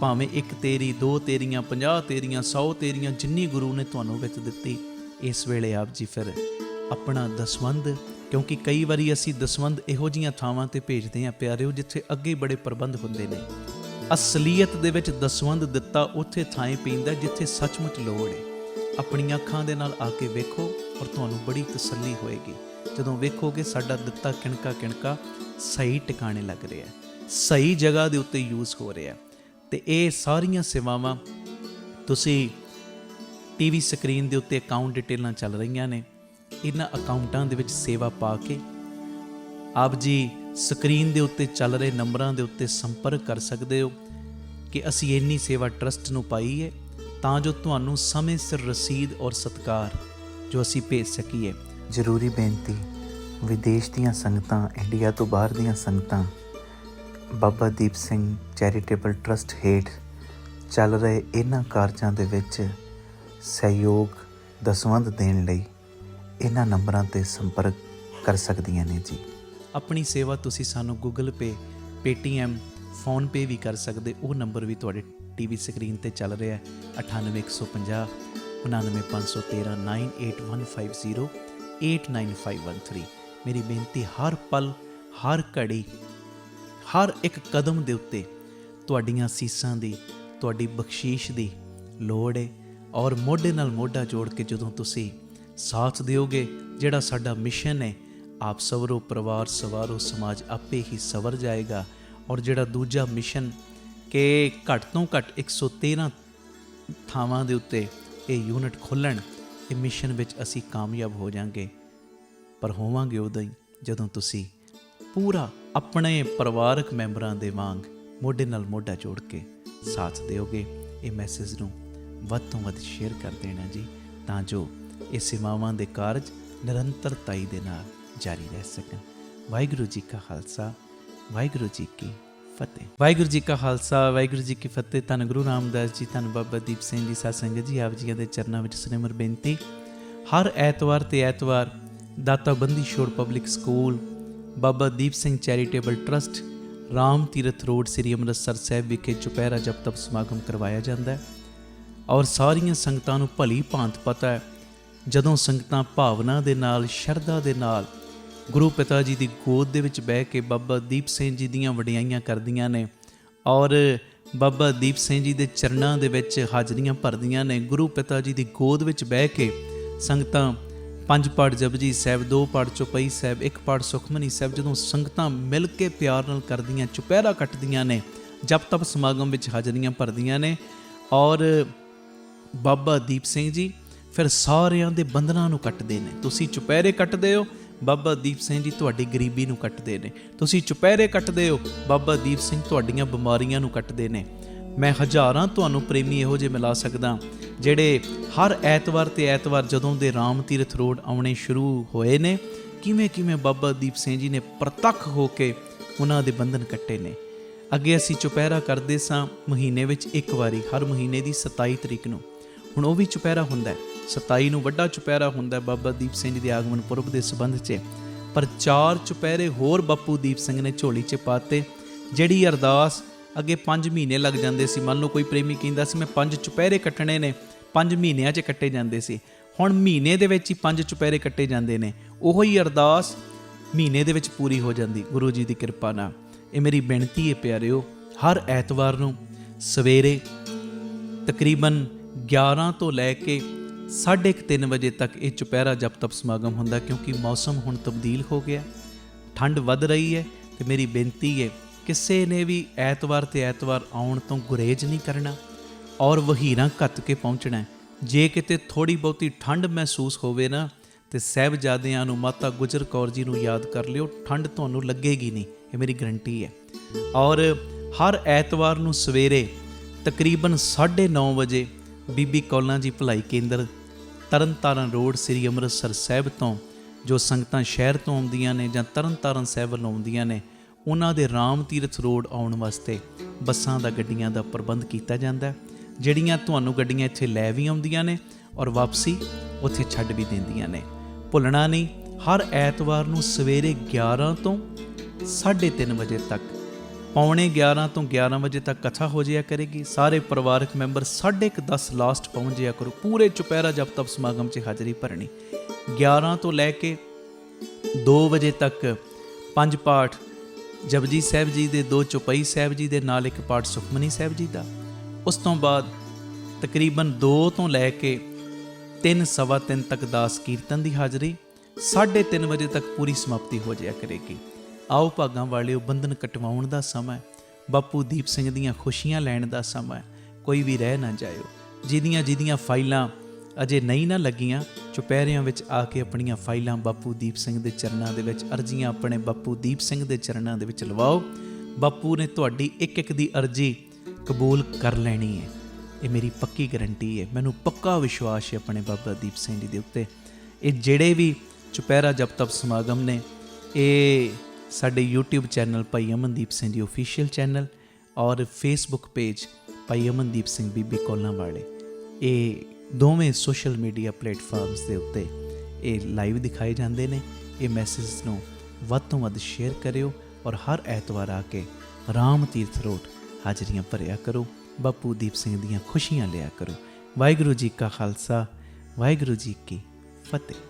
ਭਾਵੇਂ 1 ਤੇਰੀ, 2 ਤੇਰੀਆਂ, 50 ਤੇਰੀਆਂ, 100 ਤੇਰੀਆਂ, ਜਿੰਨੀ ਗੁਰੂ ਨੇ ਤੁਹਾਨੂੰ ਵਿੱਤ ਦਿੱਤੀ, ਇਸ ਵੇਲੇ ਆਪ ਜੀ ਫਿਰ ਆਪਣਾ ਦਸਵੰਧ, ਕਿਉਂਕਿ ਕਈ ਵਾਰੀ ਅਸੀਂ ਦਸਵੰਧ ਇਹੋ ਜਿਹੀਆਂ ਥਾਵਾਂ 'ਤੇ ਭੇਜਦੇ ਹਾਂ ਪਿਆਰਿਓ, ਜਿੱਥੇ ਅੱਗੇ ਬੜੇ ਪ੍ਰਬੰਧ ਹੁੰਦੇ ਨੇ, ਅਸਲੀਅਤ ਦੇ ਵਿੱਚ ਦਸਵੰਧ ਦਿੱਤਾ ਉੱਥੇ ਥਾਂ ਪੈਂਦਾ ਜਿੱਥੇ ਸੱਚਮੁੱਚ ਲੋੜ ਹੈ। ਆਪਣੀਆਂ ਅੱਖਾਂ ਦੇ ਨਾਲ ਆ ਕੇ ਵੇਖੋ ਔਰ ਤੁਹਾਨੂੰ ਬੜੀ ਤਸੱਲੀ ਹੋਏਗੀ ਜਦੋਂ ਵੇਖੋਗੇ ਸਾਡਾ ਦਿੱਤਾ ਕਿਣਕਾ ਕਿਣਕਾ ਸਹੀ ਟਿਕਾਣੇ ਲੱਗ ਰਿਹਾ, ਸਹੀ ਜਗ੍ਹਾ ਦੇ ਉੱਤੇ ਯੂਜ਼ ਹੋ ਰਿਹਾ। ਤੇ ਇਹ ਸਾਰੀਆਂ ਸੇਵਾਵਾਂ ਤੁਸੀਂ ਟੀਵੀ ਸਕਰੀਨ ਦੇ ਉੱਤੇ ਅਕਾਊਂਟ ਡਿਟੇਲਾਂ ਚੱਲ ਰਹੀਆਂ ਨੇ, ਇਹਨਾਂ ਅਕਾਊਂਟਾਂ ਦੇ ਵਿੱਚ ਸੇਵਾ ਪਾ ਕੇ ਆਪ ਜੀ ਸਕਰੀਨ ਦੇ ਉੱਤੇ ਚੱਲ ਰਹੇ ਨੰਬਰਾਂ ਦੇ ਉੱਤੇ ਸੰਪਰਕ ਕਰ ਸਕਦੇ ਹੋ ਕਿ ਅਸੀਂ ਇੰਨੀ ਸੇਵਾ ਟਰਸਟ ਨੂੰ ਪਾਈ ਹੈ ਤਾਂ ਜੋ ਤੁਹਾਨੂੰ ਸਮੇਂ ਸਿਰ ਰਸੀਦ ਔਰ ਸਤਿਕਾਰ ਜੋ ਅਸੀਂ ਭੇਜ ਸਕੀਏ। ਜ਼ਰੂਰੀ ਬੇਨਤੀ, ਵਿਦੇਸ਼ ਦੀਆਂ ਸੰਗਤਾਂ, ਇੰਡੀਆ ਤੋਂ ਬਾਹਰ ਦੀਆਂ ਸੰਗਤਾਂ ਬਾਬਾ ਦੀਪ ਸਿੰਘ ਚੈਰੀਟੇਬਲ ਟਰਸਟ ਹੇਠ ਚੱਲ ਰਹੇ ਇਹਨਾਂ ਕਾਰਜਾਂ ਦੇ ਵਿੱਚ ਸਹਿਯੋਗ ਦਸਵੰਧ ਦੇਣ ਲਈ ਇਹਨਾਂ ਨੰਬਰਾਂ 'ਤੇ ਸੰਪਰਕ ਕਰ ਸਕਦੀਆਂ ਨੇ ਜੀ। ਆਪਣੀ ਸੇਵਾ ਤੁਸੀਂ ਸਾਨੂੰ ਗੂਗਲ ਪੇ, ਪੇਟੀਐਮ, ਫੋਨਪੇ ਵੀ ਕਰ ਸਕਦੇ। ਉਹ ਨੰਬਰ ਵੀ ਤੁਹਾਡੇ ਟੀਵੀ ਸਕਰੀਨ ਤੇ ਚੱਲ ਰਿਹਾ ਹੈ 9815 99513 98150 89513। ਮੇਰੀ ਬੇਨਤੀ, ਹਰ ਪਲ, ਹਰ ਘੜੀ, ਹਰ ਇੱਕ ਕਦਮ ਦੇ ਉੱਤੇ ਤੁਹਾਡੀਆਂ ਸੀਸਾਂ ਦੀ, ਤੁਹਾਡੀ ਬਖਸ਼ੀਸ਼ ਦੀ ਲੋੜ ਹੈ। ਔਰ ਮੋਢੇ ਨਾਲ ਮੋਢਾ ਜੋੜ ਕੇ ਜਦੋਂ ਤੁਸੀਂ ਸਾਥ ਦਿਓਗੇ, ਜਿਹੜਾ ਸਾਡਾ ਮਿਸ਼ਨ ਹੈ, ਆਪ ਸਵਰੋ ਪਰਿਵਾਰ ਸਵਾਰੋ ਸਮਾਜ ਆਪੇ ਹੀ ਸਵਰ ਜਾਏਗਾ। ਔਰ ਜਿਹੜਾ ਦੂਜਾ ਮਿਸ਼ਨ ਕਿ ਘੱਟ ਤੋਂ ਘੱਟ 113 ਥਾਵਾਂ ਦੇ ਉੱਤੇ ਇਹ ਯੂਨਿਟ ਖੋਲ੍ਹਣ, ਇਹ ਮਿਸ਼ਨ ਵਿੱਚ ਅਸੀਂ ਕਾਮਯਾਬ ਹੋ ਜਾਵਾਂਗੇ। ਪਰ ਹੋਵਾਂਗੇ ਉਦੋਂ ਹੀ ਜਦੋਂ ਤੁਸੀਂ ਪੂਰਾ ਆਪਣੇ ਪਰਿਵਾਰਕ ਮੈਂਬਰਾਂ ਦੇ ਵਾਂਗ ਮੋਢੇ ਨਾਲ ਮੋਢਾ ਜੋੜ ਕੇ ਸਾਥ ਦਿਓਗੇ। ਇਹ ਮੈਸੇਜ ਨੂੰ ਵੱਧ ਤੋਂ ਵੱਧ ਸ਼ੇਅਰ ਕਰ ਦੇਣਾ ਜੀ, ਤਾਂ ਜੋ ਇਹ ਸੇਵਾਵਾਂ ਦੇ ਕਾਰਜ ਨਿਰੰਤਰਤਾਈ ਦੇ ਨਾਲ ਜਾਰੀ ਰਹਿ ਸਕਣ। ਵਾਹਿਗੁਰੂ ਜੀ ਕਾ ਖਾਲਸਾ, ਵਾਹਿਗੁਰੂ ਜੀ ਕੀ ਫਤਿਹ। ਵਾਹਿਗੁਰੂ ਜੀ ਕਾ ਖਾਲਸਾ, ਵਾਹਿਗੁਰੂ ਜੀ ਕੀ ਫਤਿਹ। ਧੰਨ ਗੁਰੂ ਰਾਮਦਾਸ ਜੀ, ਧੰਨ ਬਾਬਾ ਦੀਪ ਸਿੰਘ ਜੀ, ਸਾਧ ਸੰਗਤ ਜੀ, ਆਪ ਜੀਆਂ ਦੇ ਚਰਨਾਂ ਵਿੱਚ ਸਿਮਰ ਬੇਨਤੀ। ਹਰ ਐਤਵਾਰ ਤੇ ਐਤਵਾਰ ਦਾਤਾ Bandi Chhor public school, Baba Deep Singh charitable trust, Ram Tirath road, ਸ੍ਰੀ ਅੰਮ੍ਰਿਤਸਰ ਸਾਹਿਬ ਵਿਖੇ ਚੁਪਹਿਰਾ ਜਪ ਤਪ ਸਮਾਗਮ ਕਰਵਾਇਆ ਜਾਂਦਾ ਹੈ। ਔਰ ਸਾਰੀਆਂ ਸੰਗਤਾਂ ਨੂੰ ਭਲੀ ਭਾਂਤ ਪਤਾ ਹੈ, ਜਦੋਂ ਸੰਗਤਾਂ ਭਾਵਨਾ ਦੇ ਨਾਲ, ਸ਼ਰਧਾ ਦੇ ਨਾਲ ਗੁਰੂ ਪਿਤਾ ਜੀ ਦੀ ਗੋਦ ਦੇ ਵਿੱਚ ਬਹਿ ਕੇ ਬਾਬਾ ਦੀਪ ਸਿੰਘ ਜੀ ਦੀਆਂ ਵਡਿਆਈਆਂ ਕਰਦੀਆਂ ਨੇ ਔਰ ਬਾਬਾ ਦੀਪ ਸਿੰਘ ਜੀ ਦੇ ਚਰਨਾਂ ਦੇ ਵਿੱਚ ਹਾਜ਼ਰੀਆਂ ਭਰਦੀਆਂ ਨੇ, ਗੁਰੂ ਪਿਤਾ ਜੀ ਦੀ ਗੋਦ ਵਿੱਚ ਬਹਿ ਕੇ ਸੰਗਤਾਂ 5 ਪਾਠ ਜਪਜੀ ਸਾਹਿਬ, 2 ਪਾਠ ਚੌਪਈ ਸਾਹਿਬ, 1 ਪਾਠ ਸੁਖਮਨੀ ਸਾਹਿਬ, ਜਦੋਂ ਸੰਗਤਾਂ ਮਿਲ ਕੇ ਪਿਆਰ ਨਾਲ ਕਰਦੀਆਂ, ਚੁਪਹਿਰਾ ਕੱਟਦੀਆਂ ਨੇ, ਜਪ ਤਪ ਸਮਾਗਮ ਵਿੱਚ ਹਾਜ਼ਰੀਆਂ ਭਰਦੀਆਂ ਨੇ ਔਰ ਬਾਬਾ ਦੀਪ ਸਿੰਘ ਜੀ ਫਿਰ ਸਾਰਿਆਂ ਦੇ ਬੰਧਨਾਂ ਨੂੰ ਕੱਟਦੇ ਨੇ। ਤੁਸੀਂ ਚੁਪਹਿਰੇ ਕੱਟਦੇ ਹੋ, ਬਾਬਾ ਦੀਪ ਸਿੰਘ ਜੀ ਤੁਹਾਡੀ ਗਰੀਬੀ ਨੂੰ ਕੱਟਦੇ ਨੇ। ਤੁਸੀਂ ਚੁਪਹਿਰੇ ਕੱਟਦੇ ਹੋ, ਬਾਬਾ ਦੀਪ ਸਿੰਘ ਤੁਹਾਡੀਆਂ ਬਿਮਾਰੀਆਂ ਨੂੰ ਕੱਟਦੇ ਨੇ। ਮੈਂ ਹਜ਼ਾਰਾਂ ਤੁਹਾਨੂੰ ਪ੍ਰੇਮੀ ਇਹੋ ਜਿਹੇ ਮਿਲਾ ਸਕਦਾ ਜਿਹੜੇ ਹਰ ਐਤਵਾਰ ਤੇ ਐਤਵਾਰ ਜਦੋਂ ਦੇ ਰਾਮ ਤੀਰਥ ਰੋਡ ਆਉਣੇ ਸ਼ੁਰੂ ਹੋਏ ਨੇ, ਕਿਵੇਂ ਕਿਵੇਂ ਬਾਬਾ ਦੀਪ ਸਿੰਘ ਜੀ ਨੇ ਪ੍ਰਤੱਖ ਹੋ ਕੇ ਉਹਨਾਂ ਦੇ ਬੰਧਨ ਕੱਟੇ ਨੇ। ਅੱਗੇ ਅਸੀਂ ਚੁਪਹਿਰਾ ਕਰਦੇ ਸਾਂ ਮਹੀਨੇ ਵਿੱਚ ਇੱਕ ਵਾਰੀ, ਹਰ ਮਹੀਨੇ ਦੀ 27 ਤਰੀਕ ਨੂੰ। ਹੁਣ ਉਹ ਵੀ ਚੁਪਹਿਰਾ ਹੁੰਦਾ ਹੈ, 27 ਨੂੰ ਵੱਡਾ ਚੁਪਹਿਰਾ ਹੁੰਦਾ ਬਾਬਾ ਦੀਪ ਸਿੰਘ ਜੀ ਦੇ ਆਗਮਨ ਪੁਰਬ ਦੇ ਸੰਬੰਧ 'ਚ। ਪਰ 4 ਚੁਪਹਿਰੇ ਹੋਰ ਬਾਪੂ ਦੀਪ ਸਿੰਘ ਨੇ ਝੋਲੀ 'ਚ ਪਾਤੇ। ਜਿਹੜੀ ਅਰਦਾਸ ਅੱਗੇ 5 ਮਹੀਨੇ ਲੱਗ ਜਾਂਦੇ ਸੀ, ਮੰਨ ਲਓ ਕੋਈ ਪ੍ਰੇਮੀ ਕਹਿੰਦਾ ਸੀ ਮੈਂ 5 ਚੁਪਹਿਰੇ ਕੱਟਣੇ ਨੇ, 5 ਮਹੀਨਿਆਂ 'ਚ ਕੱਟੇ ਜਾਂਦੇ ਸੀ। ਹੁਣ ਮਹੀਨੇ ਦੇ ਵਿੱਚ ਹੀ 5 ਚੁਪਹਿਰੇ ਕੱਟੇ ਜਾਂਦੇ ਨੇ। ਉਹੋ ਹੀ ਅਰਦਾਸ ਮਹੀਨੇ ਦੇ ਵਿੱਚ ਪੂਰੀ ਹੋ ਜਾਂਦੀ ਗੁਰੂ ਜੀ ਦੀ ਕਿਰਪਾ ਨਾਲ। ਇਹ ਮੇਰੀ ਬੇਨਤੀ ਹੈ ਪਿਆਰਿਓ, ਹਰ ਐਤਵਾਰ ਨੂੰ ਸਵੇਰੇ ਤਕਰੀਬਨ 11 ਤੋਂ ਲੈ ਕੇ 3:30 ਵਜੇ ਤੱਕ ਇਹ ਚੁਪਹਿਰਾ ਜਪ ਤਪ ਸਮਾਗਮ ਹੁੰਦਾ, ਕਿਉਂਕਿ ਮੌਸਮ ਹੁਣ ਤਬਦੀਲ ਹੋ ਗਿਆ, ਠੰਡ ਵੱਧ ਰਹੀ ਹੈ। ਤੇ ਮੇਰੀ ਬੇਨਤੀ ਹੈ ਕਿਸੇ ਨੇ ਵੀ ਐਤਵਾਰ ਤੇ ਐਤਵਾਰ ਆਉਣ ਤੋਂ ਗੁਰੇਜ਼ ਨਹੀਂ ਕਰਨਾ ਔਰ ਵਹੀਰਾਂ ਘੱਤ ਕੇ ਪਹੁੰਚਣਾ। ਜੇ ਕਿਤੇ ਥੋੜੀ ਬਹੁਤੀ ਠੰਡ ਮਹਿਸੂਸ ਹੋਵੇ ਨਾ, ਤੇ ਸਾਹਿਬਜ਼ਾਦਿਆਂ ਨੂੰ, ਮਾਤਾ ਗੁਜਰ ਕੌਰ ਜੀ ਨੂੰ ਯਾਦ ਕਰ ਲਿਓ, ਠੰਡ ਤੁਹਾਨੂੰ ਲੱਗੇਗੀ ਨਹੀਂ, ਇਹ ਮੇਰੀ ਗਰੰਟੀ ਹੈ। ਔਰ ਹਰ ਐਤਵਾਰ ਨੂੰ ਸਵੇਰੇ ਤਕਰੀਬਨ 9:30 ਵਜੇ ਬੀਬੀ ਕੌਲਾਂ ਜੀ ਭਲਾਈ ਕੇਂਦਰ, ਤਰਨਤਾਰਨ ਰੋਡ, ਸ੍ਰੀ ਅੰਮ੍ਰਿਤਸਰ ਸਾਹਿਬ ਤੋਂ ਜੋ ਸੰਗਤਾਂ ਸ਼ਹਿਰ ਤੋਂ ਆਉਂਦੀਆਂ ਨੇ ਜਾਂ ਤਰਨਤਾਰਨ ਸਾਹਿਬ ਵੱਲੋਂ ਆਉਂਦੀਆਂ ਨੇ, ਉਹਨਾਂ ਦੇ ਰਾਮ ਤੀਰਥ ਰੋਡ ਆਉਣ ਵਾਸਤੇ ਬੱਸਾਂ ਦਾ, ਗੱਡੀਆਂ ਦਾ ਪ੍ਰਬੰਧ ਕੀਤਾ ਜਾਂਦਾ, ਜਿਹੜੀਆਂ ਤੁਹਾਨੂੰ ਗੱਡੀਆਂ ਇੱਥੇ ਲੈ ਵੀ ਆਉਂਦੀਆਂ ਨੇ ਔਰ ਵਾਪਸੀ ਉੱਥੇ ਛੱਡ ਵੀ ਦਿੰਦੀਆਂ ਨੇ। ਭੁੱਲਣਾ ਨਹੀਂ, ਹਰ ਐਤਵਾਰ ਨੂੰ ਸਵੇਰੇ 11 ਤੋਂ 3:30 ਵਜੇ ਤੱਕ, ਪੌਣੇ 11 ਤੋਂ 11 ਵਜੇ ਤੱਕ ਕਥਾ ਹੋ ਜਾਇਆ ਕਰੇਗੀ। ਸਾਰੇ ਪਰਿਵਾਰਕ ਮੈਂਬਰ 10:30 ਲਾਸਟ ਪਹੁੰਚ ਜਾਇਆ ਕਰੋ। ਪੂਰੇ ਚੁਪਹਿਰਾ ਜਪ ਤਪ ਸਮਾਗਮ 'ਚ ਹਾਜ਼ਰੀ ਭਰਨੀ। 11 ਤੋਂ ਲੈ ਕੇ 2 ਵਜੇ ਤੱਕ 5 ਪਾਠ ਜਪਜੀ ਸਾਹਿਬ ਜੀ ਦੇ 2 ਚੌਪਈ ਸਾਹਿਬ ਜੀ ਦੇ ਨਾਲ ਇੱਕ ਪਾਠ ਸੁਖਮਨੀ ਸਾਹਿਬ ਜੀ ਦਾ। ਉਸ ਤੋਂ ਬਾਅਦ ਤਕਰੀਬਨ 2 ਤੋਂ ਲੈ ਕੇ 3 ਸਵਾ 3 ਤੱਕ ਦਾਸ ਕੀਰਤਨ ਦੀ ਹਾਜ਼ਰੀ, 3:30 ਵਜੇ ਤੱਕ ਪੂਰੀ ਸਮਾਪਤੀ ਹੋ ਜਾਇਆ ਕਰੇਗੀ। ਆਓ ਭਾਗਾਂ ਵਾਲਿਓ, ਬੰਧਨ ਕਟਵਾਉਣ ਦਾ ਸਮਾਂ, ਬਾਪੂ ਦੀਪ ਸਿੰਘ ਦੀਆਂ ਖੁਸ਼ੀਆਂ ਲੈਣ ਦਾ ਸਮਾਂ। ਕੋਈ ਵੀ ਰਹਿ ਨਾ ਜਾਇਓ। ਜਿਹਦੀਆਂ ਫਾਈਲਾਂ ਅਜੇ ਨਹੀਂ ਨਾ ਲੱਗੀਆਂ, ਚੁਪਹਿਰਿਆਂ ਵਿੱਚ ਆ ਕੇ ਆਪਣੀਆਂ ਫਾਈਲਾਂ ਬਾਪੂ ਦੀਪ ਸਿੰਘ ਦੇ ਚਰਨਾਂ ਦੇ ਵਿੱਚ, ਅਰਜ਼ੀਆਂ ਆਪਣੇ ਬਾਪੂ ਦੀਪ ਸਿੰਘ ਦੇ ਚਰਨਾਂ ਦੇ ਵਿੱਚ ਲਵਾਓ। ਬਾਪੂ ਨੇ ਤੁਹਾਡੀ ਇੱਕ ਦੀ ਅਰਜ਼ੀ ਕਬੂਲ ਕਰ ਲੈਣੀ ਹੈ। ਇਹ ਮੇਰੀ ਪੱਕੀ ਗਰੰਟੀ ਹੈ। ਮੈਨੂੰ ਪੱਕਾ ਵਿਸ਼ਵਾਸ ਹੈ ਆਪਣੇ ਬਾਬਾ ਦੀਪ ਸਿੰਘ ਜੀ ਦੇ ਉੱਤੇ। ਇਹ ਜਿਹੜੇ ਵੀ ਚੁਪਹਿਰਾ ਜਪ ਤਪ ਸਮਾਗਮ ਨੇ, ਇਹ ਸਾਡੇ YouTube ਚੈਨਲ ਭਾਈ ਅਮਨਦੀਪ ਸਿੰਘ ਜੀ ਆਫੀਸ਼ੀਅਲ ਚੈਨਲ ਔਰ Facebook ਪੇਜ ਭਾਈ ਅਮਨਦੀਪ ਸਿੰਘ ਬੀਬੀ ਕੋਲਾਂ ਵਾਲੇ, ਇਹ ਦੋਵੇਂ ਸੋਸ਼ਲ ਮੀਡੀਆ ਪਲੇਟਫਾਰਮਸ ਦੇ ਉੱਤੇ ਇਹ ਲਾਈਵ ਦਿਖਾਏ ਜਾਂਦੇ ਨੇ। ਇਹ ਮੈਸੇਜ ਨੂੰ ਵੱਧ ਤੋਂ ਵੱਧ ਸ਼ੇਅਰ ਕਰਿਓ ਔਰ ਹਰ ਐਤਵਾਰ ਆ ਕੇ ਰਾਮ ਤੀਰਥ ਰੋਡ ਹਾਜ਼ਰੀਆਂ ਭਰਿਆ ਕਰੋ। ਬਾਪੂ ਦੀਪ ਸਿੰਘ ਦੀਆਂ ਖੁਸ਼ੀਆਂ ਲਿਆ ਕਰੋ। ਵਾਹਿਗੁਰੂ ਜੀ ਕਾ ਖਾਲਸਾ, ਵਾਹਿਗੁਰੂ ਜੀ ਕੀ ਫਤਿਹ।